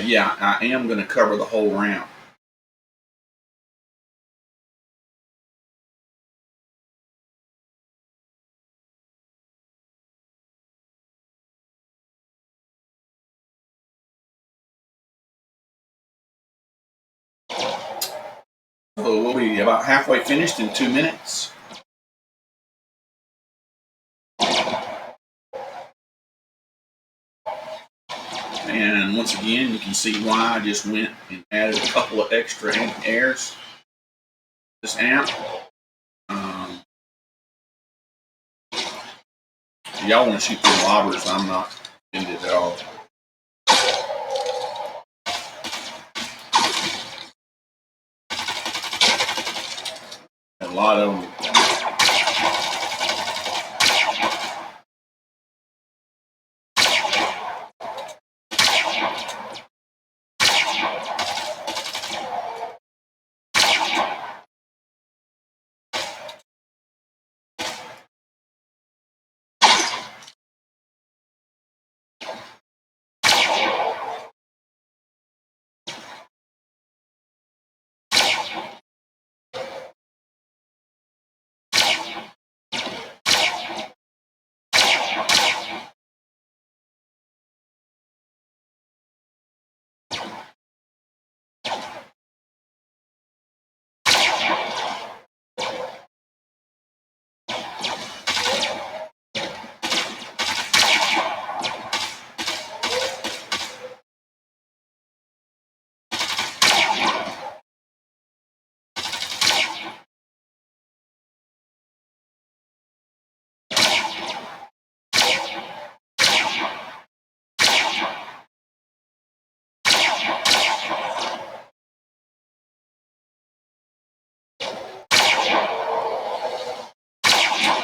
Yeah, I am going to cover the whole ramp. So we'll be about halfway finished in 2 minutes. And once again, you can see why I just went and added a couple of extra airs. This amp. Y'all want to shoot through lobbers, I'm not offended at all. A lot of them.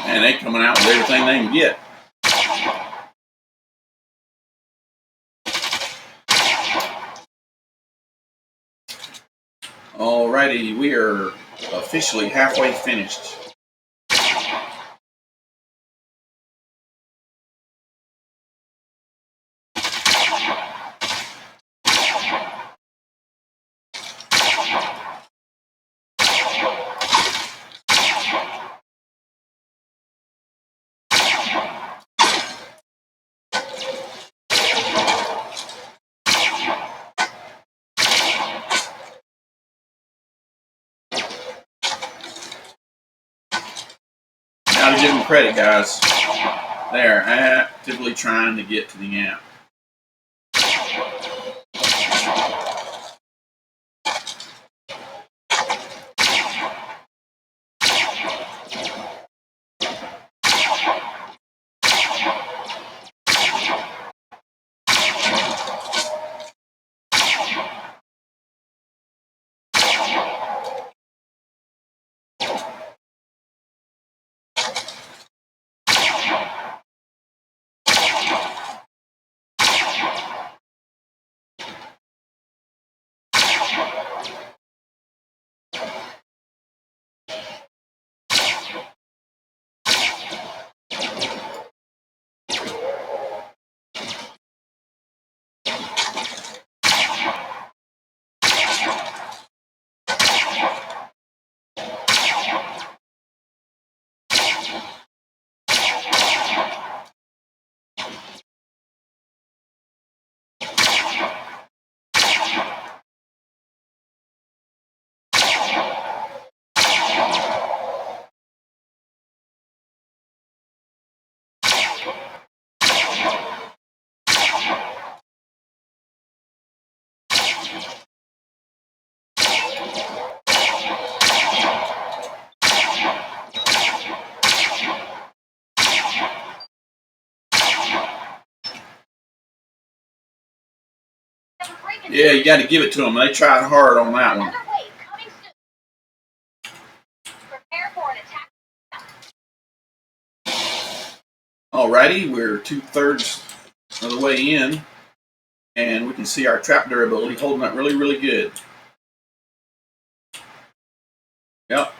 And they coming out with everything they can get. Alrighty, we are officially halfway finished. Now to give them credit, guys. They are actively trying to get to the amp. Yeah, you got to give it to them. They tried hard on that one. Another wave coming soon. Prepare for an attack. Alrighty, we're 2/3 of the way in, and we can see our trap durability holding up really, really good. Yep.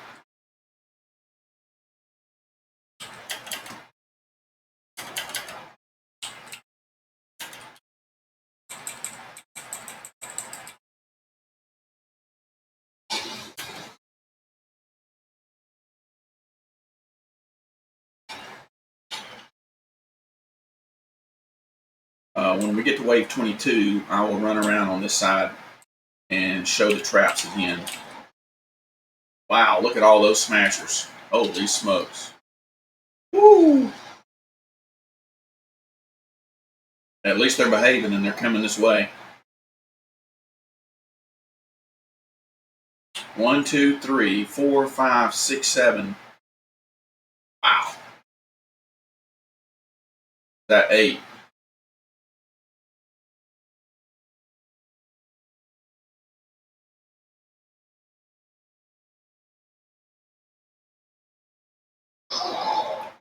When we get to wave 22, I will run around on this side and show the traps again. Wow, look at all those smashers. Holy smokes. Woo! At least they're behaving and they're coming this way. 1, 2, 3, 4, 5, 6, 7. Wow. That 8.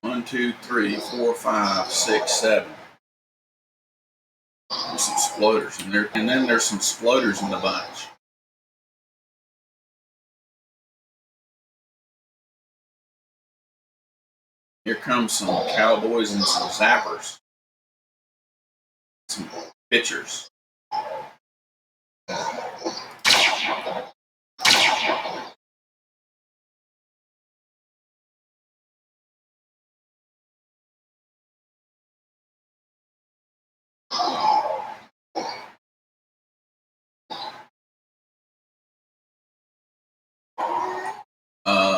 One, 2, 3, 4, 5, 6, 7. There's some exploders in there, and then there's some exploders in the bunch. Here comes some cowboys and some zappers. Some pitchers.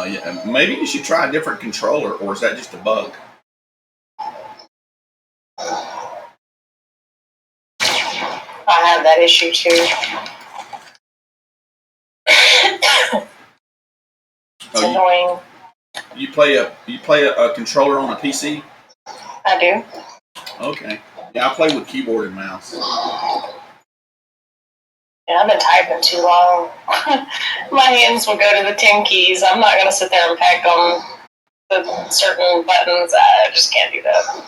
Yeah, maybe you should try a different controller, or is that just a bug? I have that issue too. It's annoying. You play a controller on a PC? I do. Okay. Yeah, I play with keyboard and mouse. Yeah, I've been typing too long. My hands will go to the 10 keys. I'm not going to sit there and peck on the certain buttons. I just can't do that.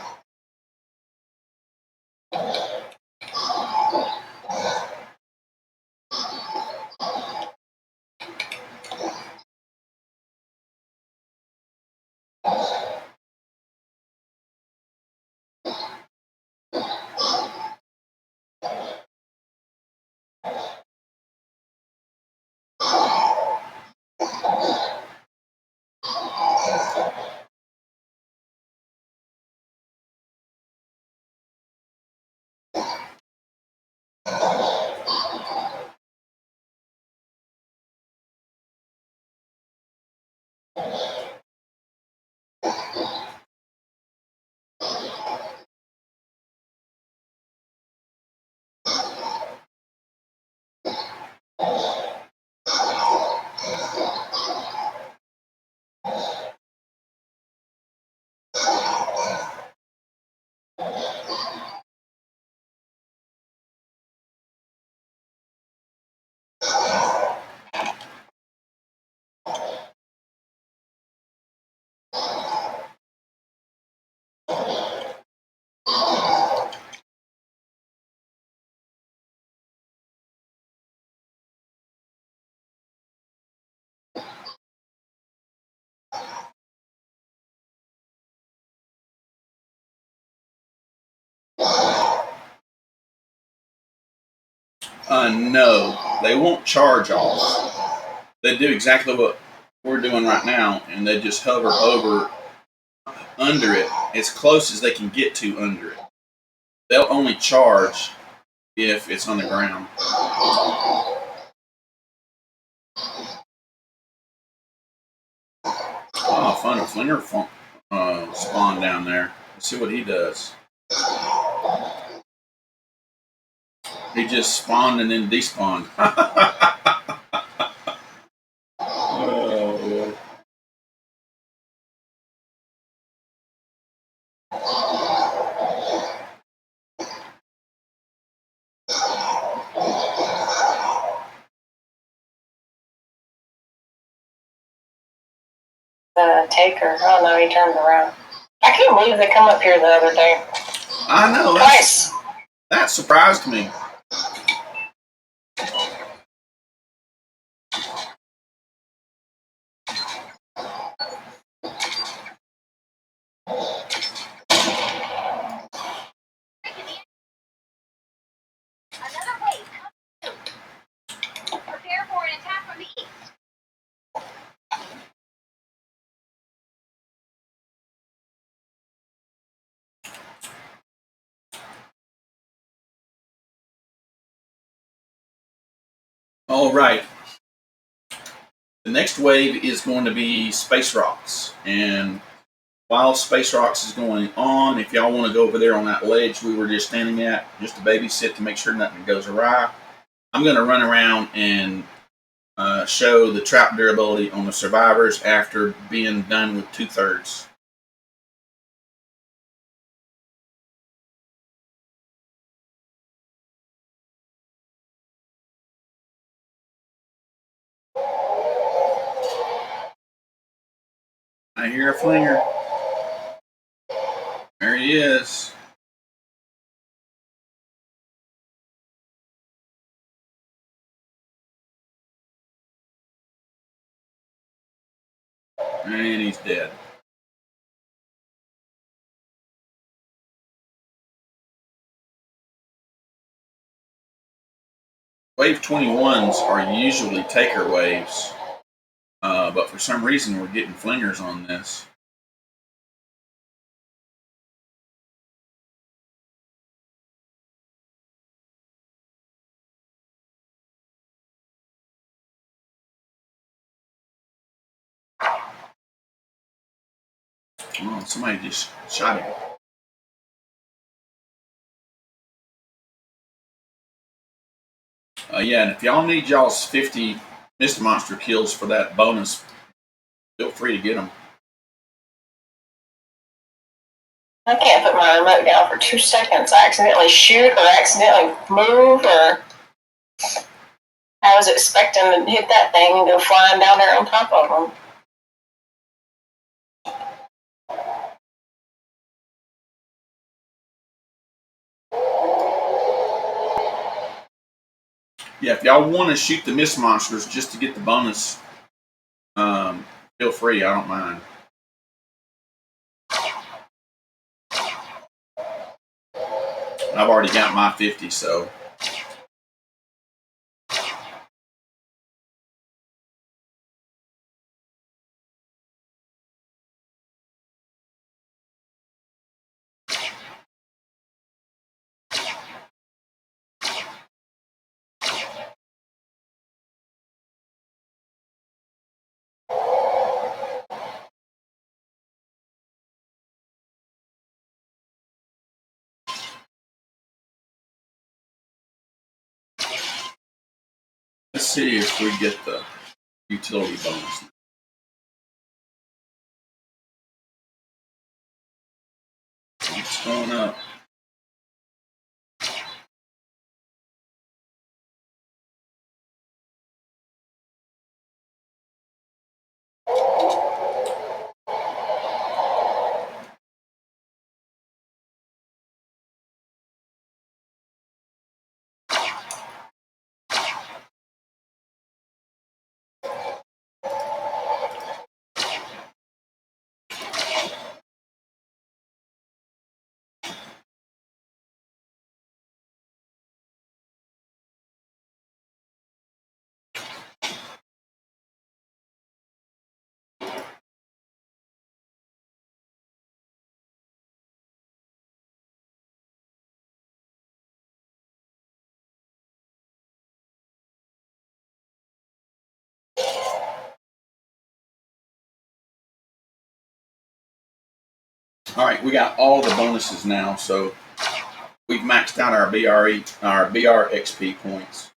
No, they won't charge off. They do exactly what we're doing right now, and they just hover over under it as close as they can get to under it. They'll only charge if it's on the ground. Oh, fun! A flinger spawn down there. Let's see what he does. He just spawned and then despawned. Oh. The taker. Oh no, he turned around. I can't believe they come up here the other day. I know. Twice. That surprised me. Another wave coming soon. Prepare for an attack from the east. All right. The next wave is going to be space rocks. And while space rocks is going on, if y'all want to go over there on that ledge we were just standing at, just to babysit to make sure nothing goes awry, I'm going to run around and show the trap durability on the survivors after being done with 2/3. I hear a flinger. There he is. And he's dead. Wave 21s are usually taker waves, but for some reason we're getting flingers on this. Oh, somebody just shot him. Yeah, and if y'all need y'all's 50 Mist Monster kills for that bonus, feel free to get them. I can't put my remote down for 2 seconds. I accidentally shoot or accidentally move, or I was expecting to hit that thing and go flying down there on top of them. Yeah, if y'all want to shoot the Mist Monsters just to get the bonus, feel free. I don't mind. I've already got my 50, so. Let's see if we get the utility bonus. It's going up. All right, we got all the bonuses now, so we've maxed out our BRXP points.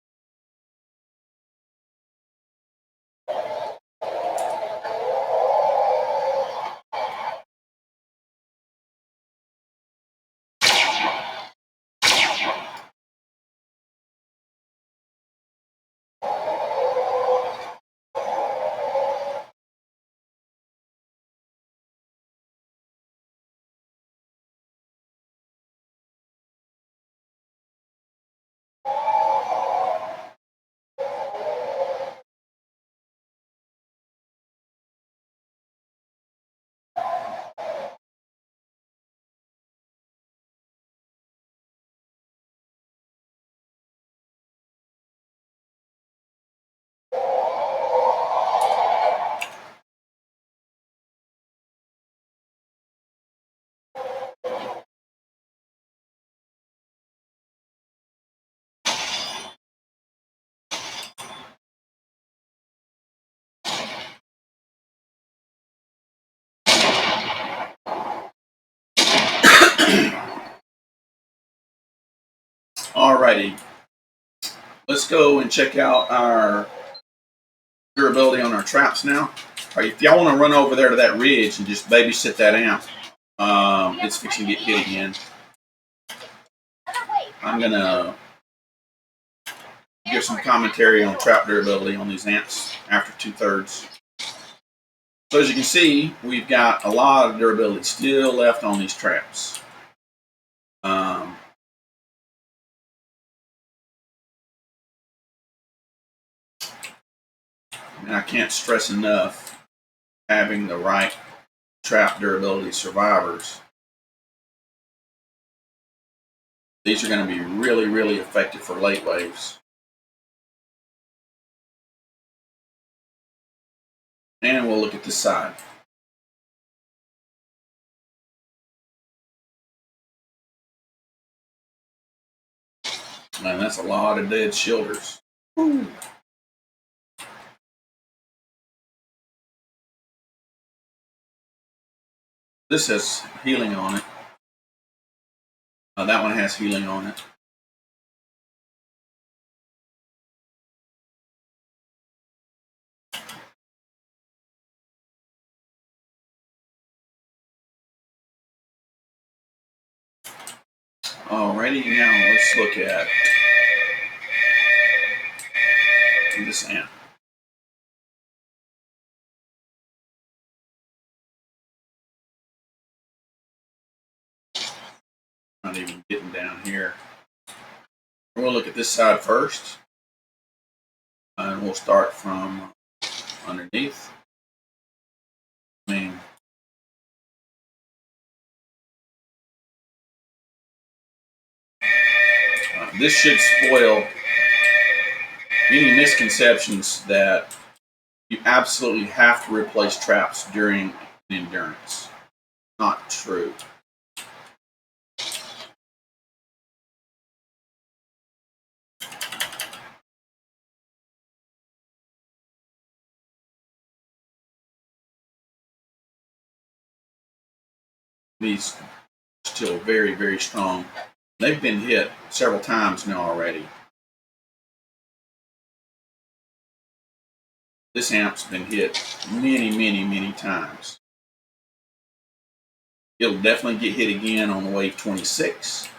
Alrighty, let's go and check out our durability on our traps now. All right, if y'all want to run over there to that ridge and just babysit that amp, it's fixing to get hit again. I'm gonna give some commentary on trap durability on these amps after 2/3. So as you can see, we've got a lot of durability still left on these traps. And I can't stress enough having the right trap durability survivors. These are going to be really, really effective for late waves. And we'll look at this side. Man, that's a lot of dead shielders. Woo. This has healing on it. That one has healing on it. Alrighty, now let's look at this amp. Not even getting down here. We'll look at this side first. And we'll start from underneath. I mean, this should spoil any misconceptions that you absolutely have to replace traps during endurance. Not true. These are still very, very strong. They've been hit several times now already. This amp's been hit many, many, many times. It'll definitely get hit again on wave 26.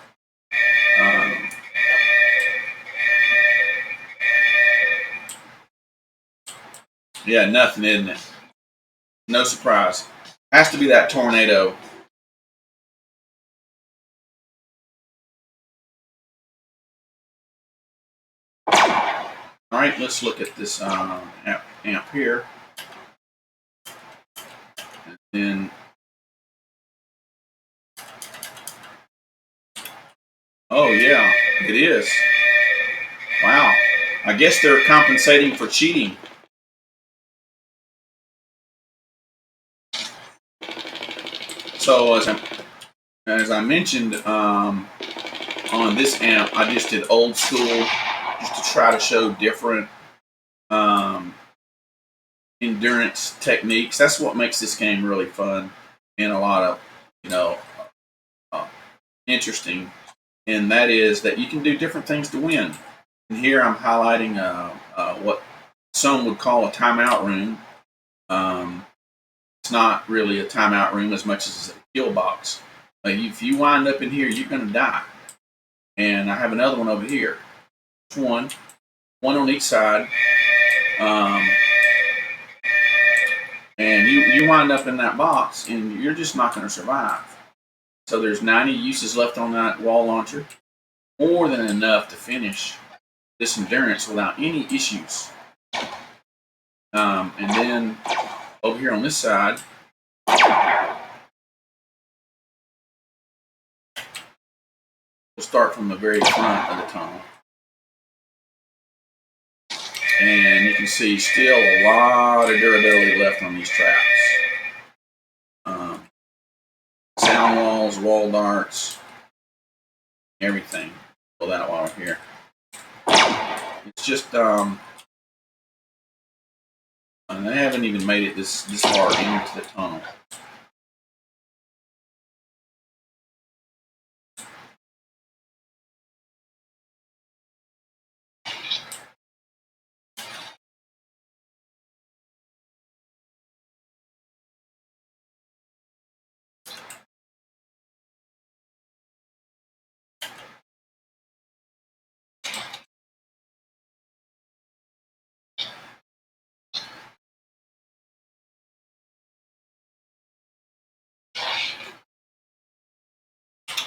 Yeah, nothing, isn't it? No surprise. Has to be that tornado. All right, let's look at this amp here. And then, oh yeah, it is. Wow. I guess they're compensating for cheating. So as I mentioned on this amp, I just did old school just to try to show different endurance techniques. That's what makes this game really fun and a lot of, interesting. And that is that you can do different things to win. And here I'm highlighting what some would call a timeout room. It's not really a timeout room as much as a kill box. If you wind up in here, you're going to die. And I have another one over here. One on each side. And you wind up in that box, and you're just not going to survive. So there's 90 uses left on that wall launcher. More than enough to finish this endurance without any issues. And then over here on this side, we'll start from the very front of the tunnel. And you can see still a lot of durability left on these traps. Sound walls, wall darts, everything. Pull that while we're here. It's just, and they haven't even made it this far into the tunnel.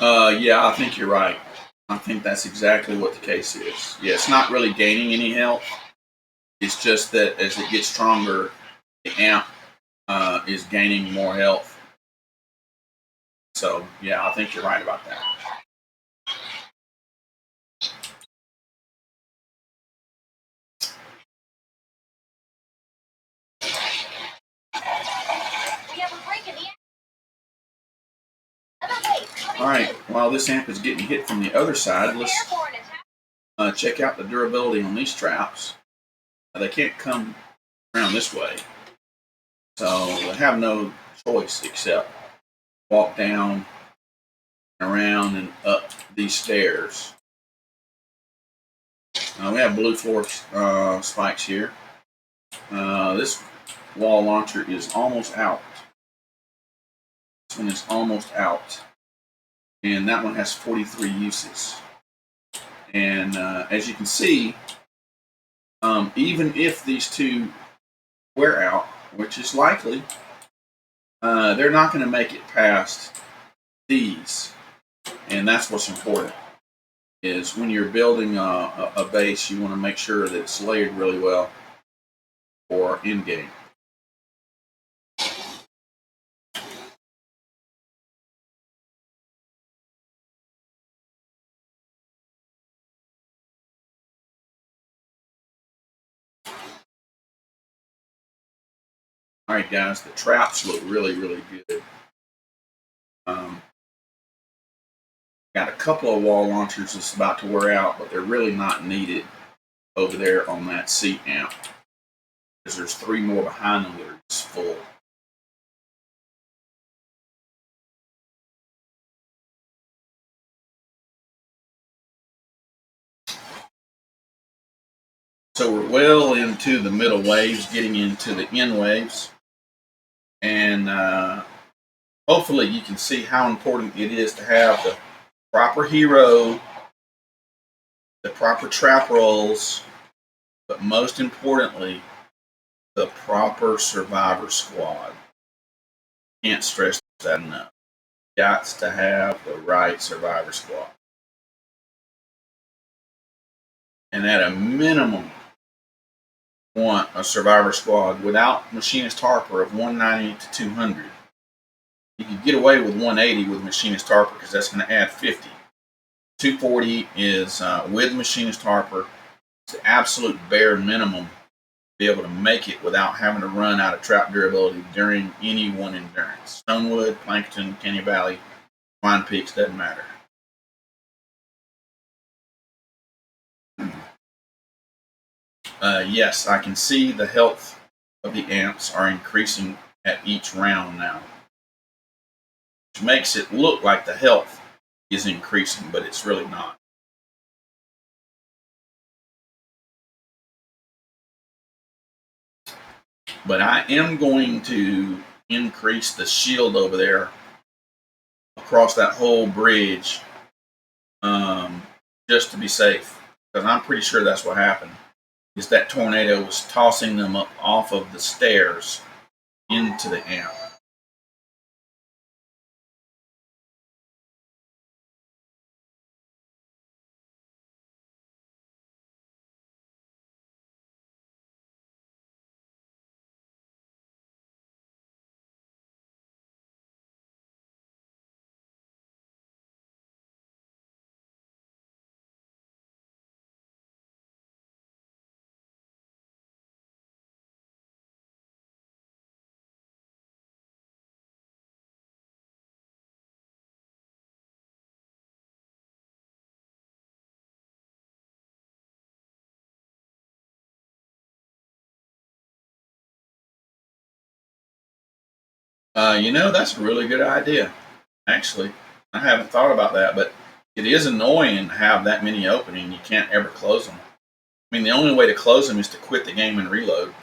Yeah, I think you're right. I think that's exactly what the case is. Yeah, it's not really gaining any health. It's just that as it gets stronger, the amp is gaining more health. So, yeah, I think you're right about that. We have a break in the another wave coming All right, soon. while this amp is getting hit from the other side, let's Prepare for an attack. check out the durability on these traps. They can't come around this way, so they have no choice except walk down, around, and up these stairs. We have blue floor spikes here. This wall launcher is almost out. This one is almost out. And that one has 43 uses. And as you can see, even if these two wear out, which is likely, they're not going to make it past these. And that's what's important, is when you're building a base, you want to make sure that it's layered really well for in-game. All right, guys, the traps look really, really good. Got a couple of wall launchers that's about to wear out, but they're really not needed over there on that seat amp, because there's 3 more behind them that are just full. So we're well into the middle waves, getting into the end waves, and hopefully you can see how important it is to have the proper hero, the proper trap rolls, but most importantly, the proper survivor squad. Can't stress that enough. Got to have the right survivor squad. And at a minimum, want a survivor squad without machinist Harper of 190 to 200. You can get away with 180 with machinist Harper because that's going to add 50. 240 is with machinist Harper. It's the absolute bare minimum to be able to make it without having to run out of trap durability during any one endurance. Stonewood, Plankton, Canyon Valley, Twine Peaks, doesn't matter. Yes, I can see the health of the amps are increasing at each round now, which makes it look like the health is increasing, but it's really not. But I am going to increase the shield over there across that whole bridge, just to be safe, because I'm pretty sure that's what happened. Is that tornado was tossing them up off of the stairs into the amp. That's a really good idea. Actually, I haven't thought about that, but it is annoying to have that many opening. You can't ever close them. I mean, the only way to close them is to quit the game and reload.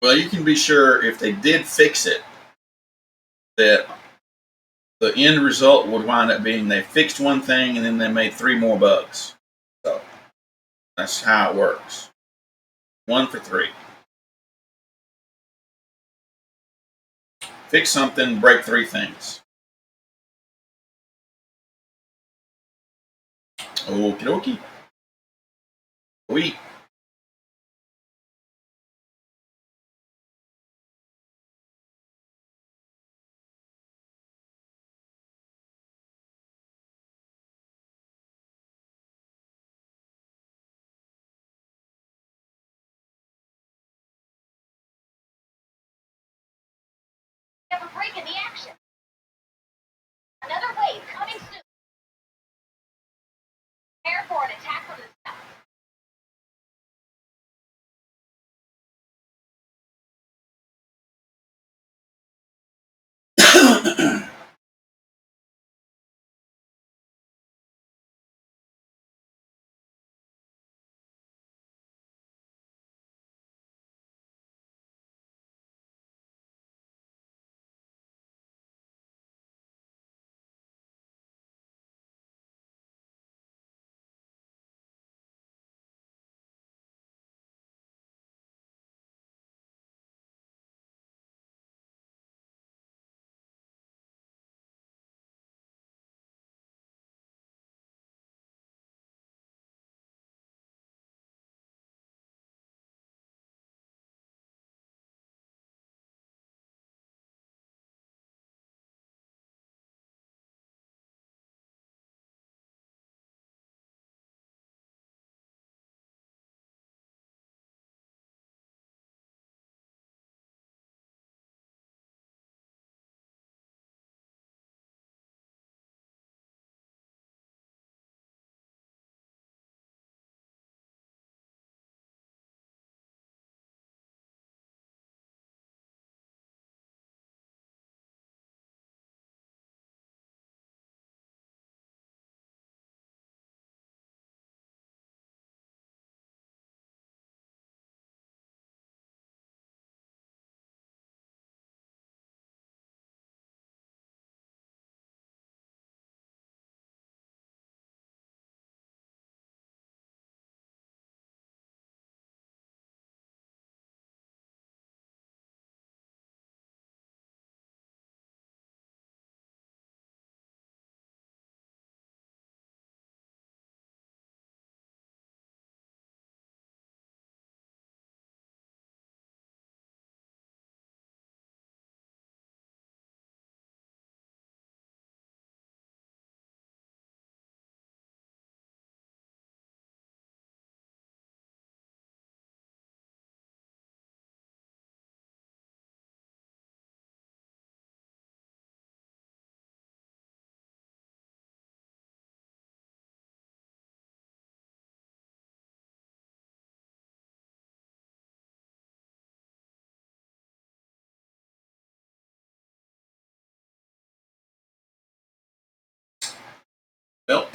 Well, you can be sure if they did fix it, that the end result would wind up being they fixed one thing and then they made 3 more bugs. So that's how it works. 1 for 3. Fix something, break 3 things. Okie dokie. We. We have a break in the action. Another wave coming soon. Prepare for an attack from the south. Well,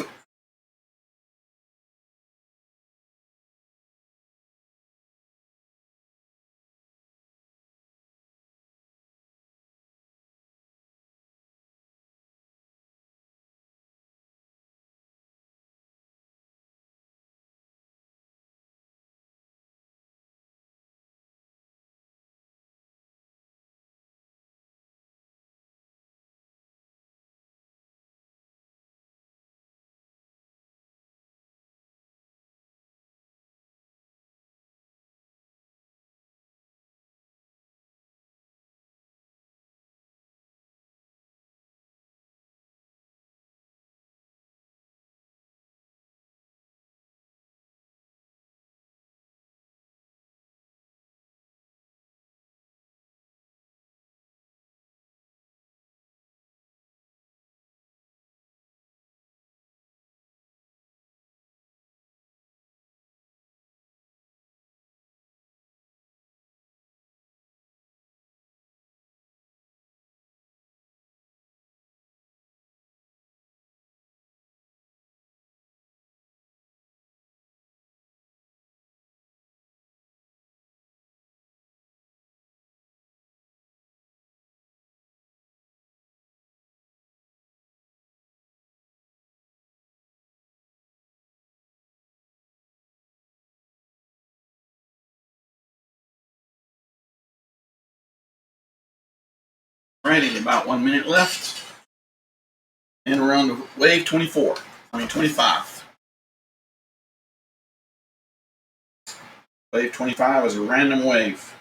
Alrighty, about 1 minute left. And we're on to wave 25. Wave 25 is a random wave.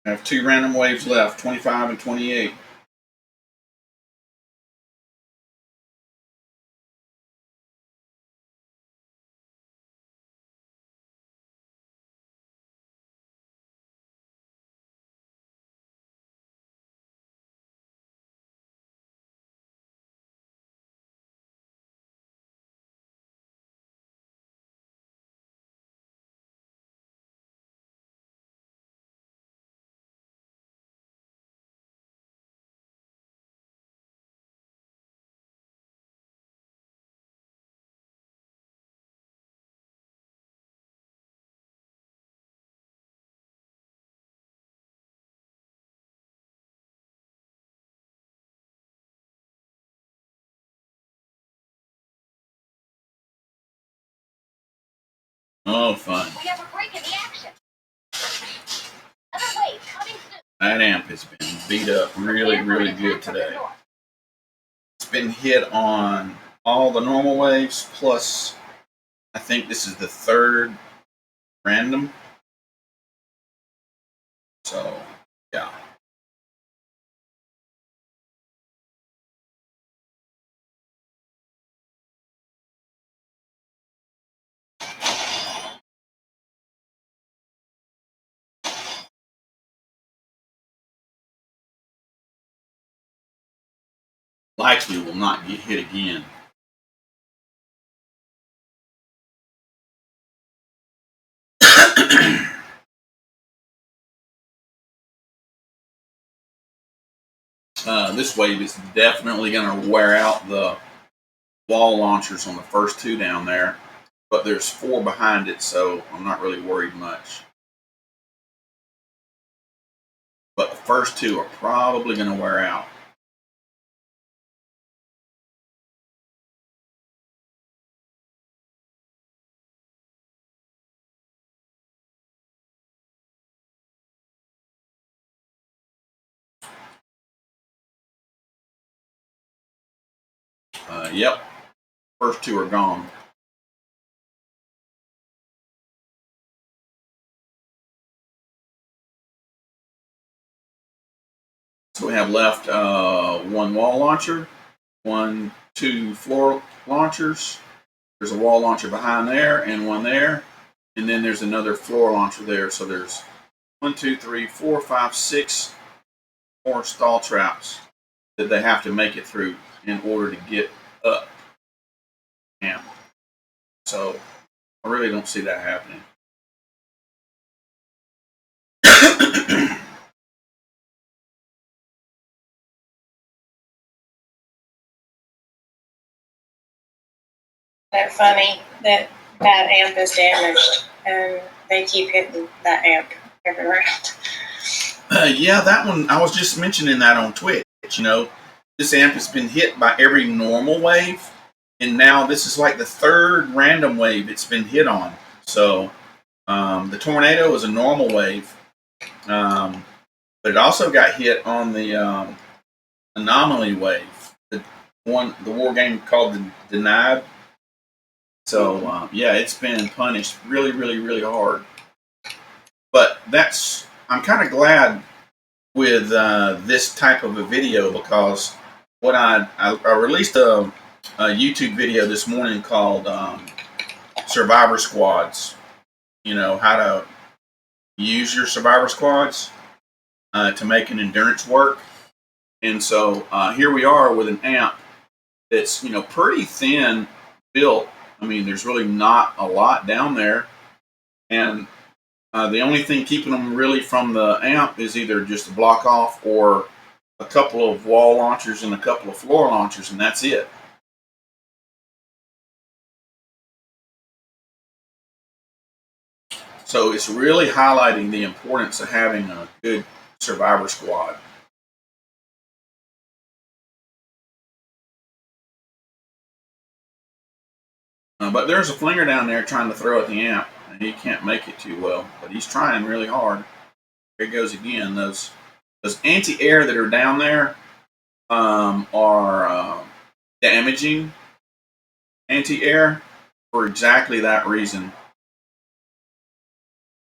I have 2 random waves left, 25 and 28. Oh, fun. We have a break in the action. Another wave coming soon. That amp has been beat up really, really good today. It's been hit on all the normal waves, plus I think this is the 3rd random. So, yeah. Likely will not get hit again. This wave is definitely going to wear out the wall launchers on the first 2 down there, but there's 4 behind it, so I'm not really worried much. But the first 2 are probably going to wear out. Yep, first 2 are gone. So we have left 1 wall launcher, 2 floor launchers. There's a wall launcher behind there and 1 there, and then there's another floor launcher there. So there's 1, 2, 3, 4, 5, 6 more stall traps that they have to make it through in order to get up amp. So I really don't see that happening. They're funny that that amp is damaged and they keep hitting that amp every round. Yeah, that one, I was just mentioning that on Twitch. You know, this amp has been hit by every normal wave, and now this is like the 3rd random wave it's been hit on. So the tornado is a normal wave, but it also got hit on the anomaly wave, the war game called the Denied. So yeah, it's been punished really, really, really hard. But I'm kind of glad with this type of a video, because what I released a YouTube video this morning called Survivor Squads. You know, how to use your Survivor Squads to make an endurance work. And so here we are with an amp that's, you know, pretty thin built. I mean, there's really not a lot down there. And the only thing keeping them really from the amp is either just a block off or a couple of wall launchers and a couple of floor launchers, and that's it. So it's really highlighting the importance of having a good survivor squad. But there's a flinger down there trying to throw at the amp, He can't make it too well, but he's trying really hard. There he goes again. Those anti-air that are down there are damaging anti-air for exactly that reason.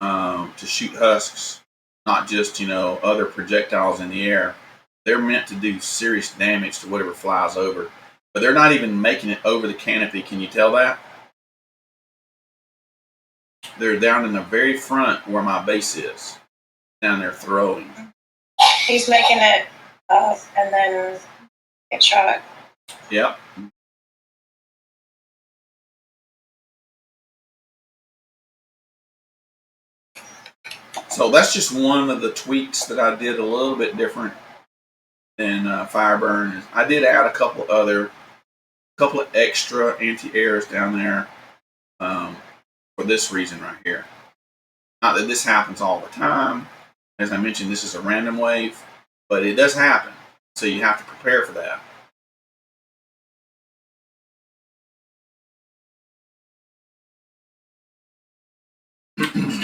To shoot husks, not just other projectiles in the air. They're meant to do serious damage to whatever flies over, but they're not even making it over the canopy. Can you tell that? They're down in the very front where my base is. Down there throwing. He's making it up and then get shot. Yep. So that's just one of the tweaks that I did a little bit different than Fireburn. I did add a couple of extra anti-airs down there for this reason right here. Not that this happens all the time. As I mentioned, this is a random wave, but it does happen. So you have to prepare for that.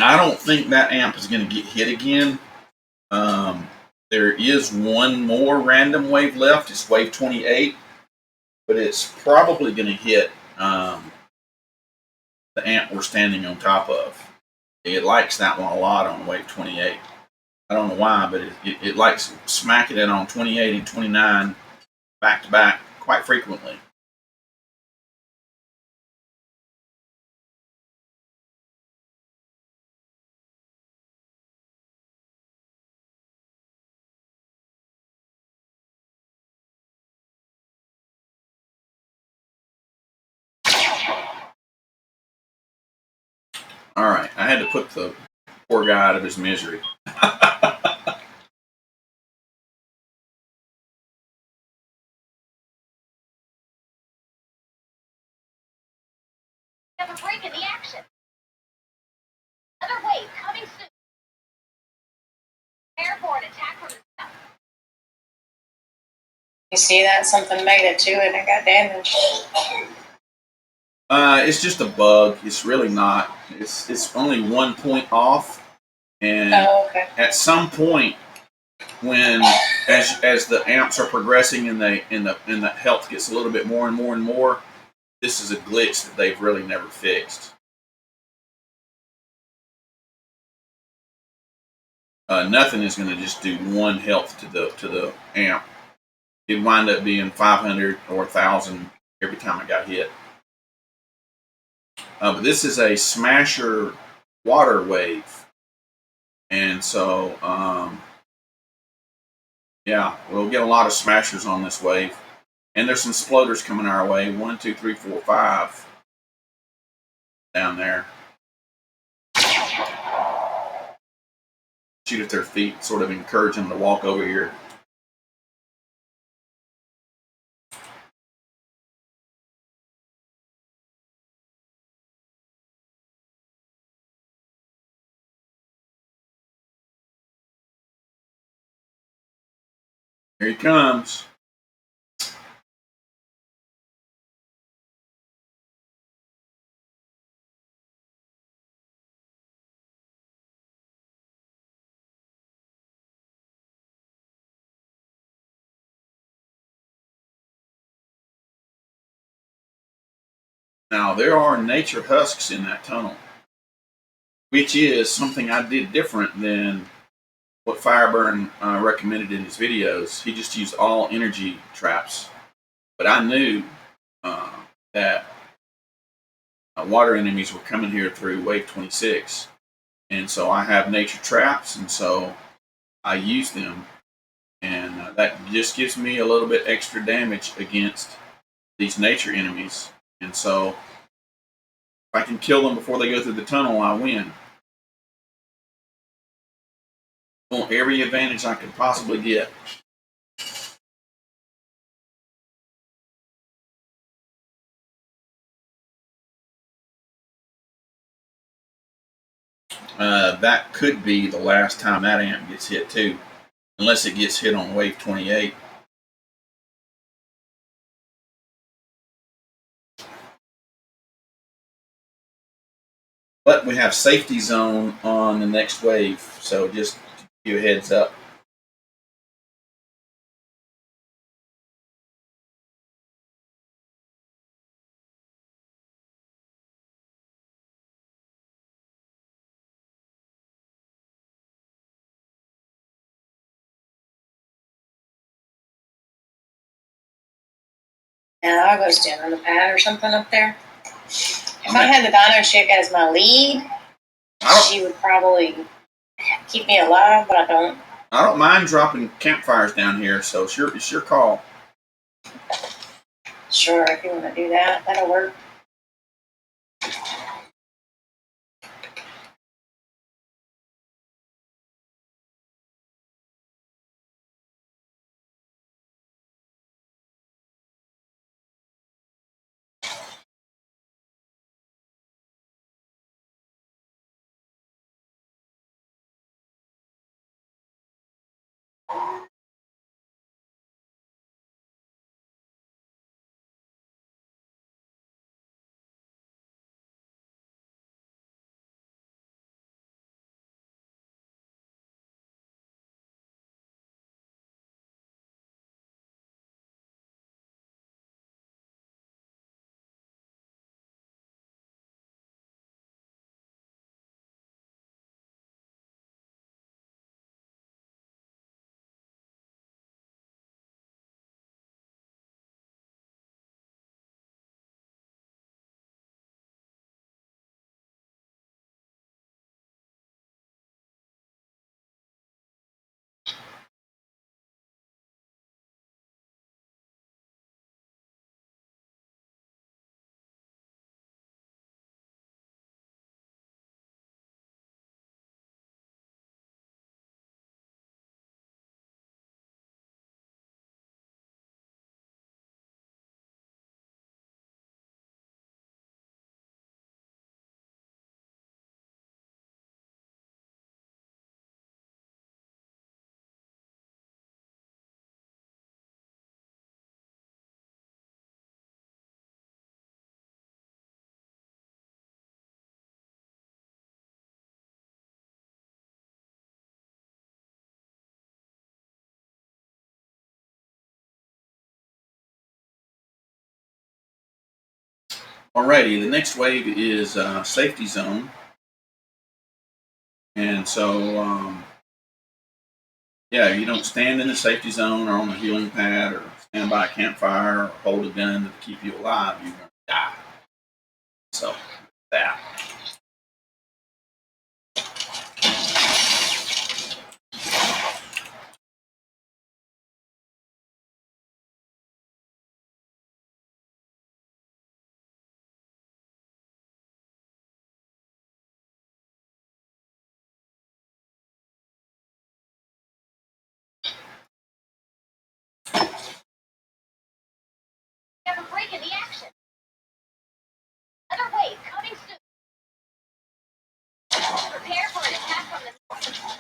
I don't think that amp is going to get hit again. There is one more random wave left. It's wave 28, but it's probably going to hit the amp we're standing on top of. It likes that one a lot on wave 28. I don't know why, but it likes smacking it on 28 and 29 back to back quite frequently. All right, I had to put the poor guy out of his misery. We have a break in the action. Another wave coming soon. Prepare for an attack from the south. You see that? Something made it to it and it got damaged. It's just a bug. It's really not. It's only 1 point off, and okay. At some point, when as the amps are progressing and the health gets a little bit more and more and more, this is a glitch that they've really never fixed. Nothing is going to just do one health to the amp. It'd wind up being 500 or 1,000 every time I got hit. But this is a smasher water wave, and so yeah, we'll get a lot of smashers on this wave, and there's some sploders coming our way. 1, 2, 3, 4, 5 down there. Shoot at their feet, sort of encourage them to walk over here. Here he comes. Now, there are nature husks in that tunnel, which is something I did different than what Fireburn recommended in his videos. He just used all energy traps. But I knew that water enemies were coming here through wave 26. And so I have nature traps, and so I use them. And that just gives me a little bit extra damage against these nature enemies. And so if I can kill them before they go through the tunnel, I win. I want every advantage I can possibly get. That could be the last time that amp gets hit too, unless it gets hit on wave 28. But we have safety zone on the next wave, so just to give you a heads up. Yeah, I'll go stand on the pad or something up there. If I had the dino chick as my lead, she would probably keep me alive, but I don't. I don't mind dropping campfires down here, so it's your call. Sure, if you want to do that, that'll work. Alrighty, the next wave is safety zone. And so, yeah, you don't stand in the safety zone or on the healing pad or stand by a campfire or hold a gun to keep you alive. You're going to die. So, that. We have a break in the action. Another wave coming soon. Prepare for an attack from the north.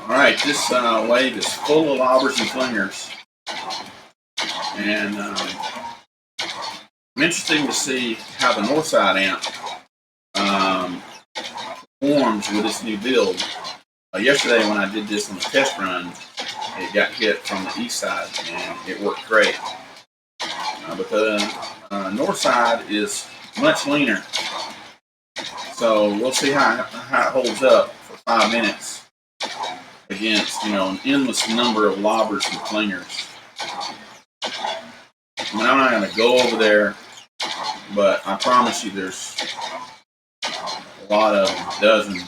Alright, this wave is full of lobbers and flingers. And I'm interested to see how the north side amp performs with this new build. Yesterday when I did this on the test run, it got hit from the east side and it worked great. But the north side is much leaner. So we'll see how it holds up for 5 minutes against, an endless number of lobbers and flingers. I mean, I'm not going to go over there but I promise you there's a lot of them, dozens.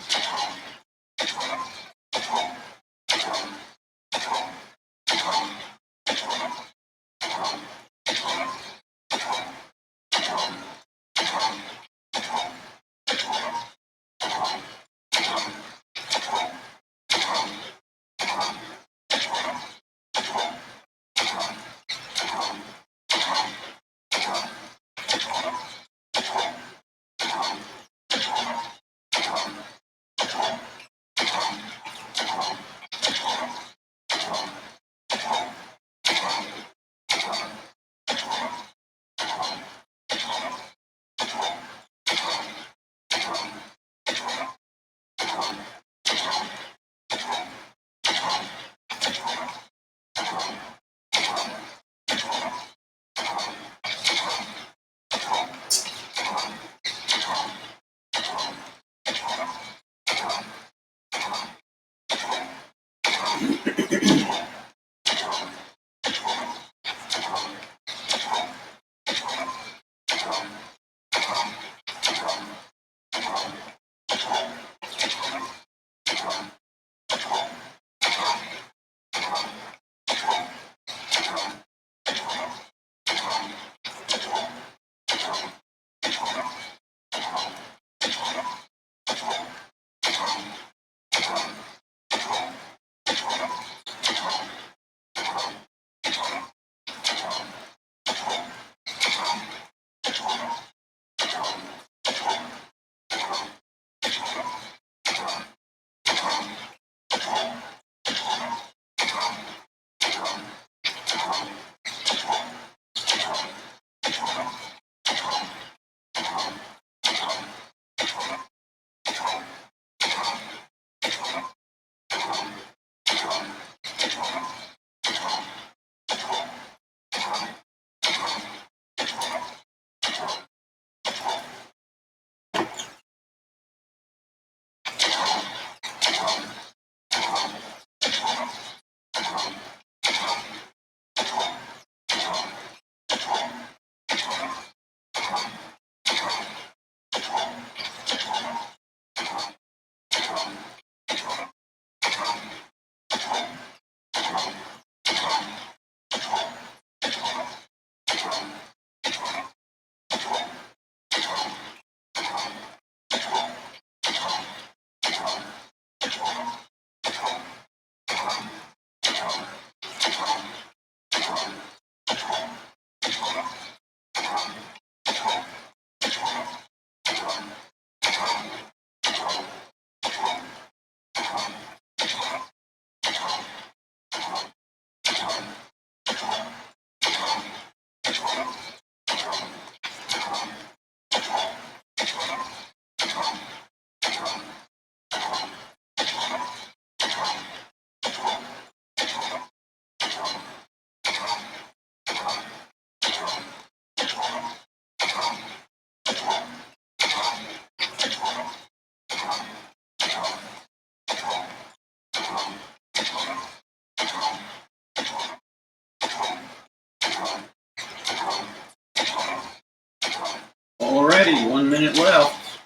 Alrighty, 1 minute left.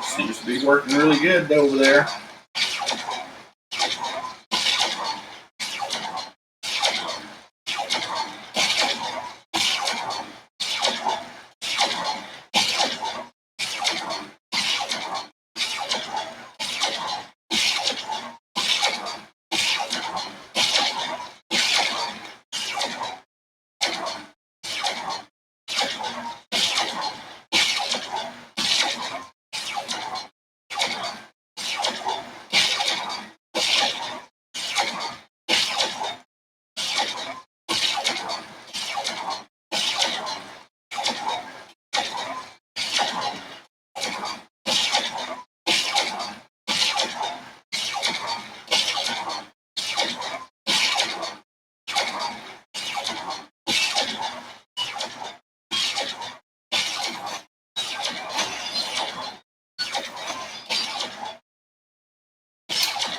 Seems to be working really good over there.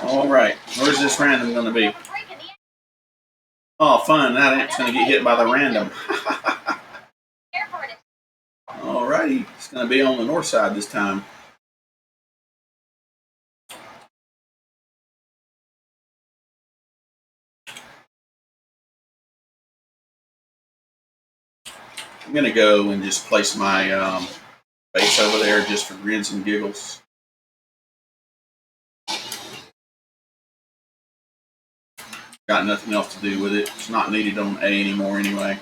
Alright, where's this random going to be? Oh, fun, that amp's going to get hit by the random. Alright. It's going to be on the north side this time. I'm going to go and just place my base over there just for grins and giggles. Got nothing else to do with it. It's not needed on A anymore anyway.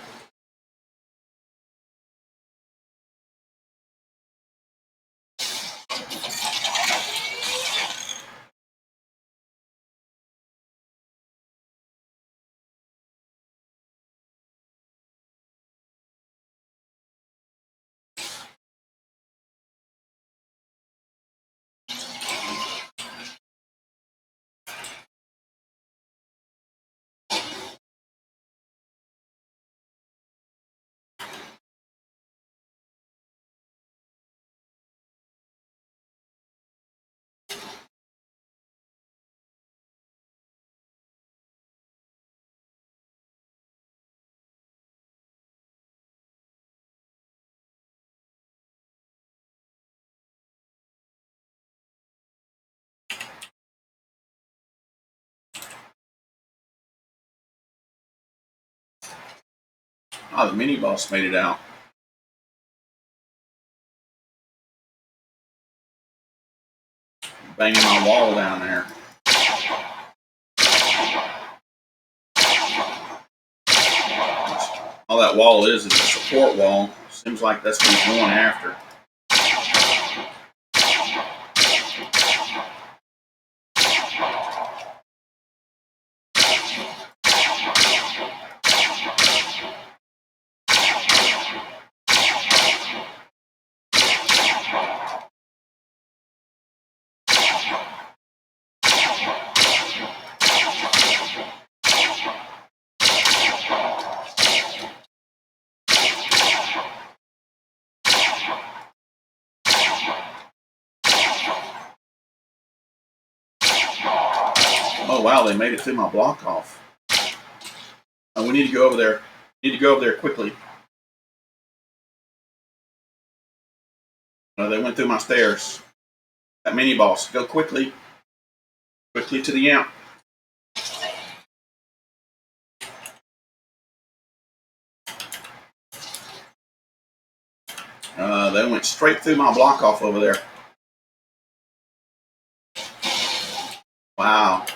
Oh, the mini boss made it out. Banging my wall down there. All that wall is a support wall. Seems like that's what he's going after. Oh wow, they made it through my block off. Oh, we need to go over there. Need to go over there quickly. They went through my stairs. That mini boss, go quickly. Quickly to the amp. They went straight through my block off over there. Wow.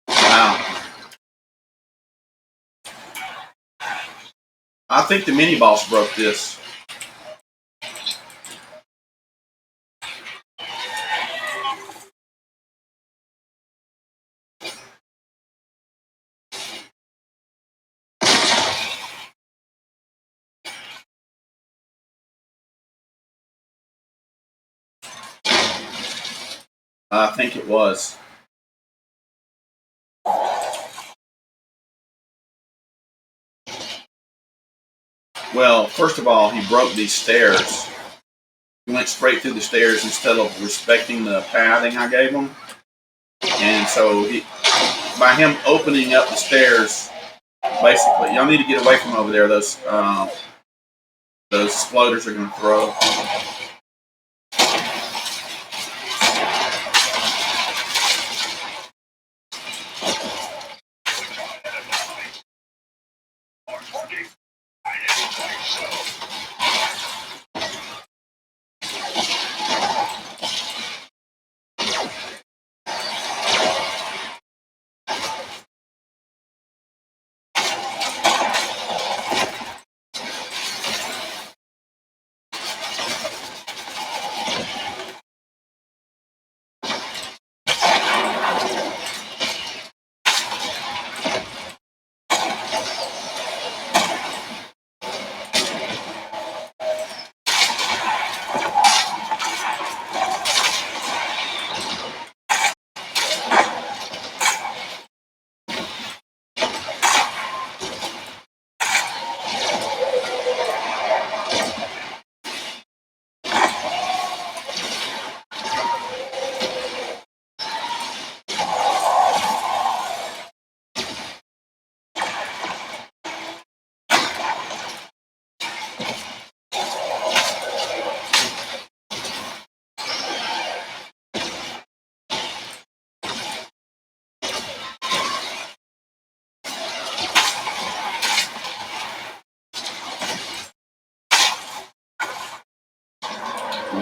Wow. I think the mini boss broke this. I think it was. Well, first of all, he broke these stairs. He went straight through the stairs instead of respecting the pathing I gave him. And so, by him opening up the stairs, basically, y'all need to get away from over there. Those exploders are going to throw.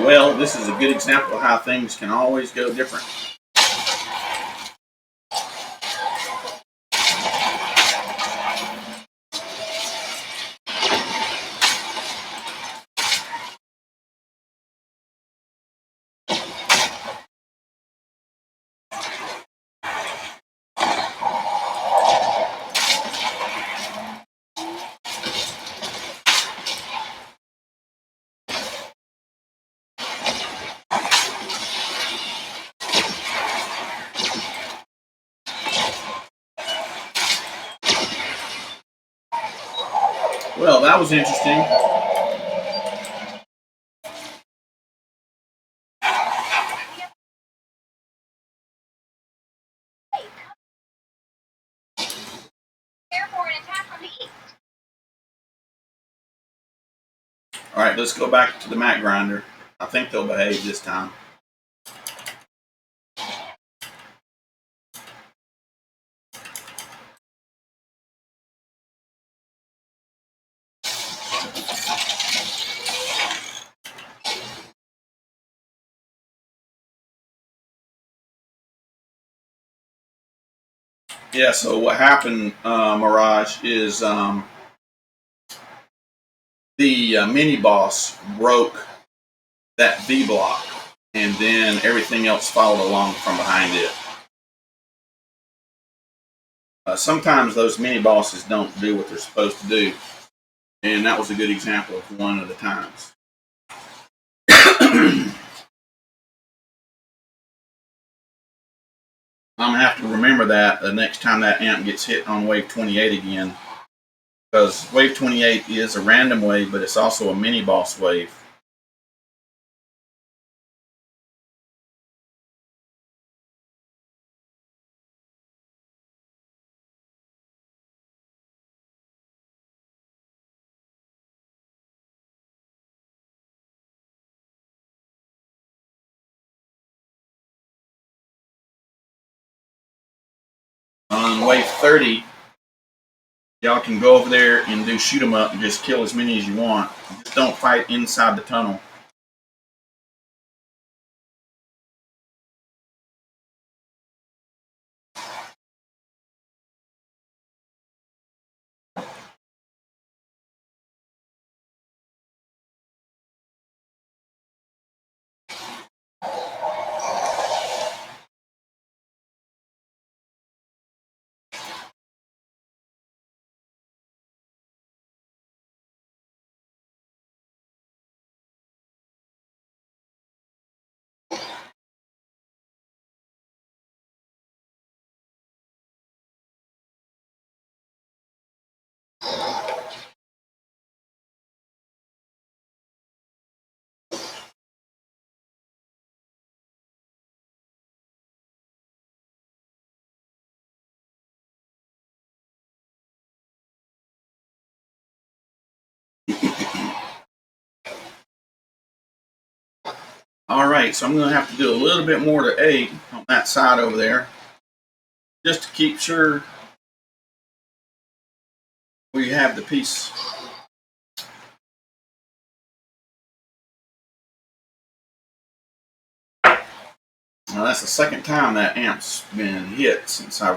Well, this is a good example of how things can always go different. Well, that was interesting. Prepare for an attack from the east. All right, let's go back to the mat grinder. I think they'll behave this time. Yeah, so what happened, Mirage, is the mini boss broke that V block, and then everything else followed along from behind it. Sometimes those mini bosses don't do what they're supposed to do, and that was a good example of one of the times. I'm gonna have to remember that the next time that amp gets hit on wave 28 again, because wave 28 is a random wave, but it's also a mini boss wave. On wave 30, y'all can go over there and do shoot 'em up and just kill as many as you want. Just don't fight inside the tunnel. All right, so I'm going to have to do a little bit more to 8 on that side over there, just to keep sure we have the piece. Now that's the second time that amp's been hit since I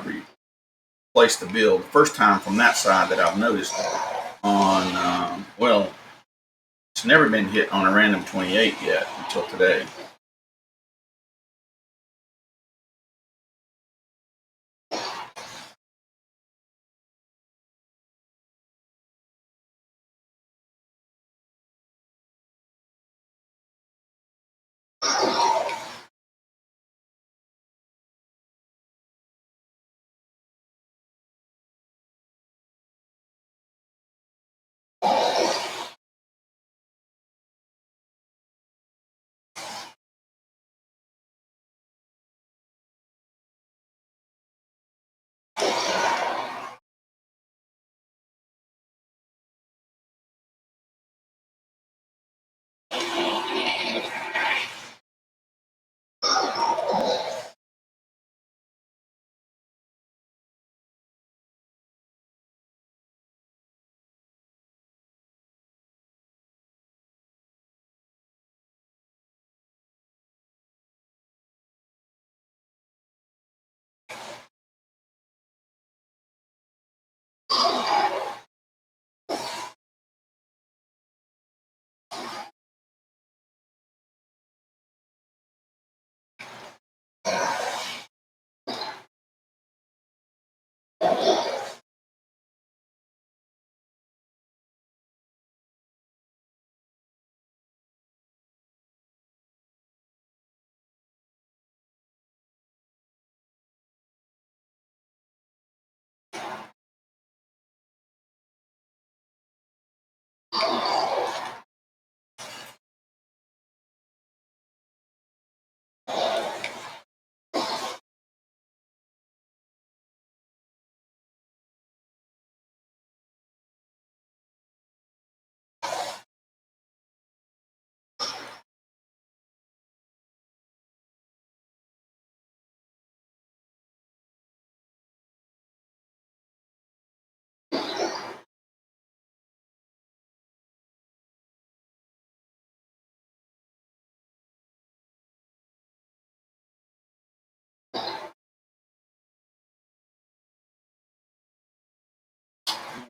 replaced the build. The first time from that side that I've noticed on, well, it's never been hit on a random 28 yet until today.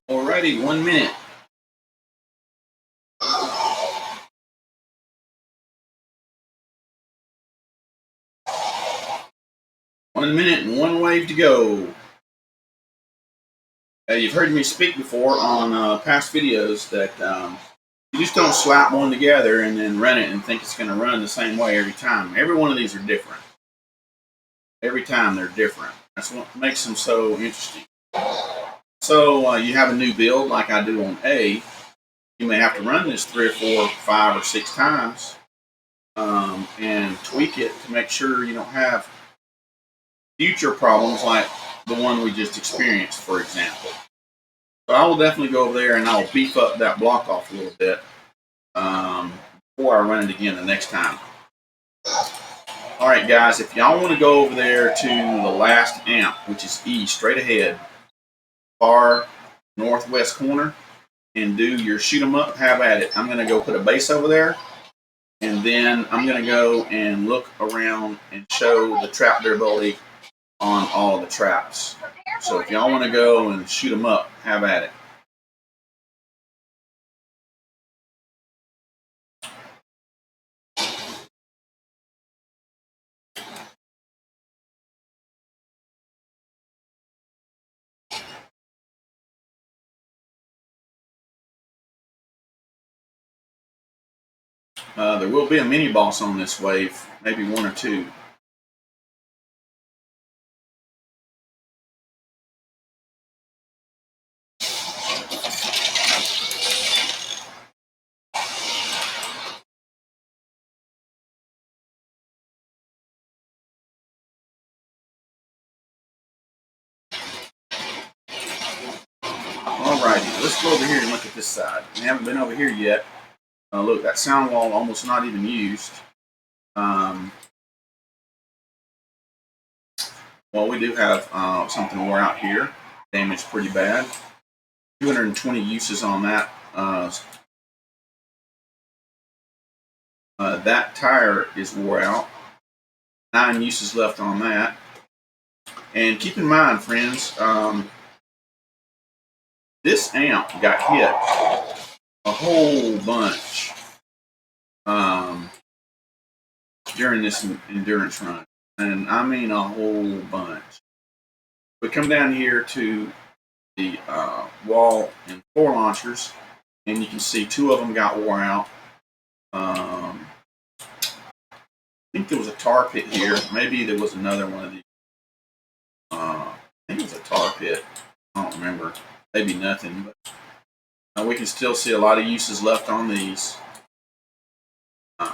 Alrighty, 1 minute. One minute and one wave to go. You've heard me speak before on past videos that you just don't slap one together and then run it and think it's going to run the same way every time. Every one of these are different. Every time they're different. That's what makes them so interesting. So you have a new build like I do on A. You may have to run this 3 or 4, 5 or 6 times and tweak it to make sure you don't have future problems like the one we just experienced, for example. So I will definitely go over there and I'll beef up that block off a little bit before I run it again the next time. Alright guys, if y'all want to go over there to the last amp, which is E, straight ahead, far northwest corner, and do your shoot 'em up, have at it. I'm going to go put a base over there, and then I'm going to go and look around and show the trap durability on all the traps. So if y'all want to go and shoot 'em up, have at it. There will be a mini boss on this wave, maybe 1 or 2. Alrighty, let's go over here and look at this side. We haven't been over here yet. Look, that sound wall almost not even used. Well, we do have something wore out here. Damaged pretty bad. 220 uses on that. That tire is wore out. 9 uses left on that. And keep in mind, friends, this amp got hit a whole bunch during this endurance run. And I mean a whole bunch. We come down here to the wall and floor launchers, and you can see 2 of them got wore out. I think there was a tar pit here. Maybe there was another one of these. I think it was a tar pit. I don't remember. Maybe nothing, but we can still see a lot of uses left on these. Of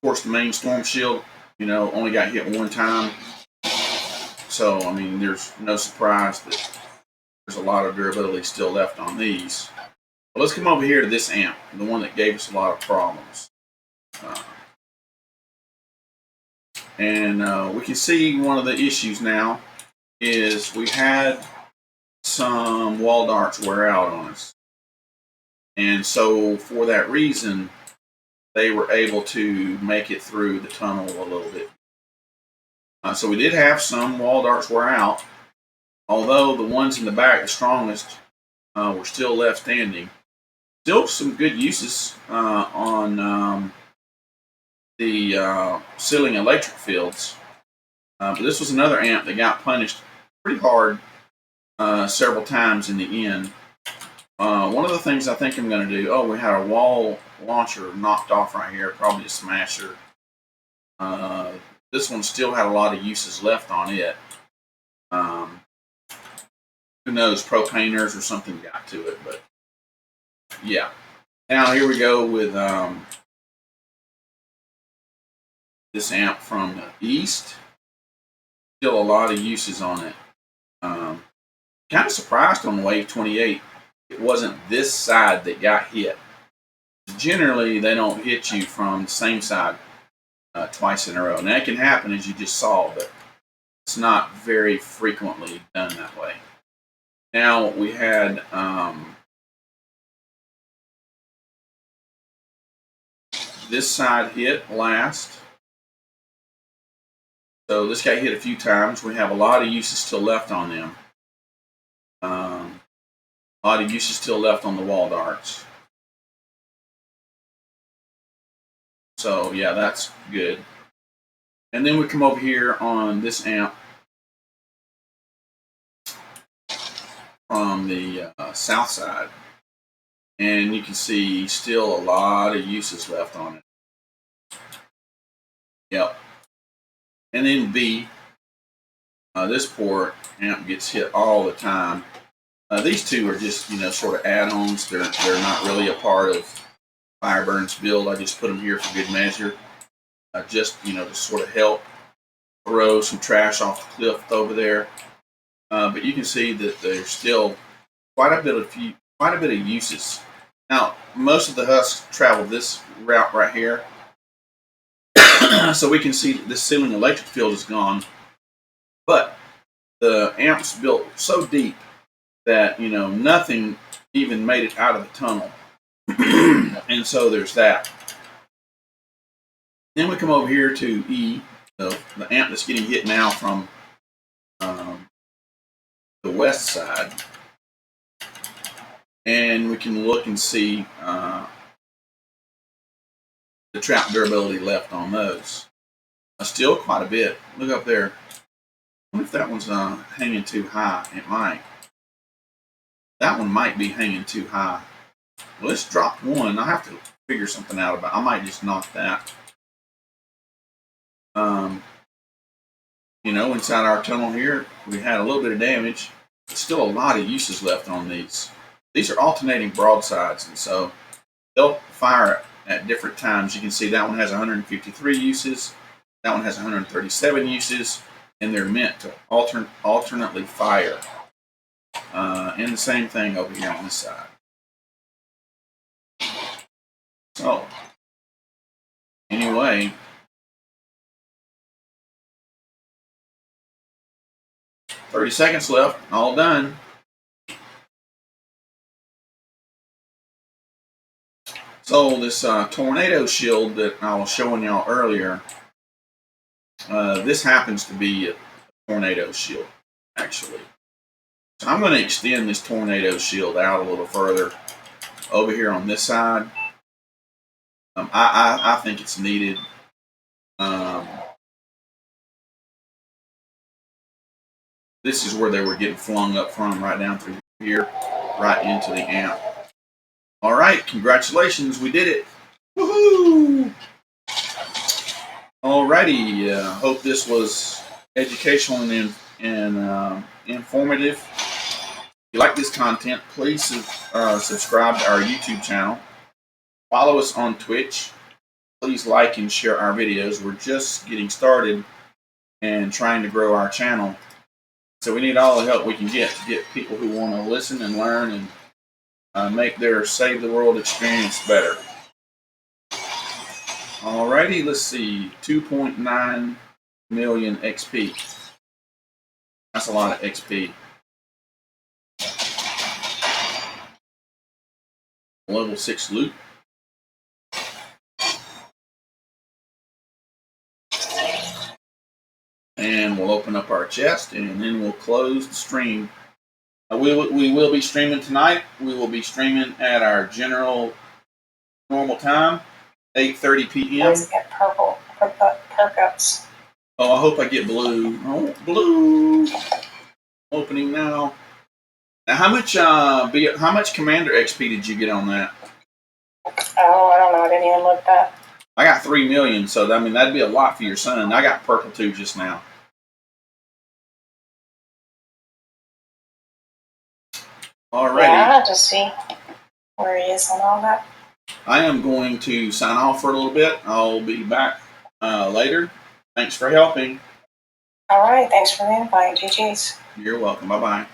course, the main storm shield, only got hit 1 time. So, I mean, there's no surprise that there's a lot of durability still left on these. But let's come over here to this amp, the one that gave us a lot of problems. And we can see one of the issues now is we've had some wall darts wear out on us. And so for that reason, they were able to make it through the tunnel a little bit. So we did have some wall darts wear out, although the ones in the back, the strongest, were still left standing. Still some good uses on the ceiling electric fields. But this was another amp that got punished pretty hard several times in the end. One of the things I think I'm going to do, we had a wall launcher knocked off right here, probably a smasher. This one still had a lot of uses left on it. who knows, propaners or something got to it. But yeah. Now here we go with this amp from the east. Still a lot of uses on it. Kind of surprised on Wave 28 it wasn't this side that got hit. Generally, they don't hit you from the same side twice in a row. And that can happen, as you just saw, but it's not very frequently done that way. Now we had this side hit last. So this got hit a few times. We have a lot of uses still left on them. A lot of uses still left on the wall darts. So yeah, that's good. And then we come over here on this amp from the south side. And you can see still a lot of uses left on it. Yep. And then B, this poor amp gets hit all the time. These two are just, sort of add-ons. They're not really a part of Fireburn's build. I just put them here for good measure. Just, to sort of help throw some trash off the cliff over there. But you can see that there's still quite a bit of uses. Now, most of the husks travel this route right here. So we can see that this ceiling electric field is gone. But the amp's built so deep that, nothing even made it out of the tunnel. And so there's that. Then we come over here to E, the amp that's getting hit now from the west side. And we can look and see the trap durability left on those. Still quite a bit. Look up there. I wonder if that one's hanging too high. It might. That one might be hanging too high. Well, let's drop one. I have to figure something out about it. I might just knock that. Inside our tunnel here, we had a little bit of damage. But still a lot of uses left on these. These are alternating broadsides, and so they'll fire at different times. You can see that one has 153 uses. That one has 137 uses, and they're meant to alternately fire. And the same thing over here on this side. So, anyway, $30 seconds left, all done. So this tornado shield that I was showing y'all earlier, this happens to be a tornado shield, actually. So I'm going to extend this tornado shield out a little further over here on this side. I think it's needed. This is where they were getting flung up from, right down through here, right into the amp. All right, congratulations, we did it. Woohoo! Alrighty, hope this was educational and informative. If you like this content, please subscribe to our YouTube channel. Follow us on Twitch. Please like and share our videos. We're just getting started and trying to grow our channel. So we need all the help we can get to get people who want to listen and learn and make their Save the World experience better. Alrighty, let's see. 2.9 million XP. That's a lot of XP. Level 6 loot. And we'll open up our chest and then we'll close the stream. We will be streaming tonight. We will be streaming at our normal time, 8:30 p.m. Always get purple perk-ups. Oh, I hope I get blue. Oh, blue. Opening now. Now, how much Commander XP did you get on that? Oh, I don't know. I didn't even look that. I got 3 million, so that'd be a lot for your son. I got purple too just now. Alrighty. Yeah, I'll have to see where he is on all that. I am going to sign off for a little bit. I'll be back later. Thanks for helping. All right, thanks for the invite, GG's. You're welcome. Bye-bye.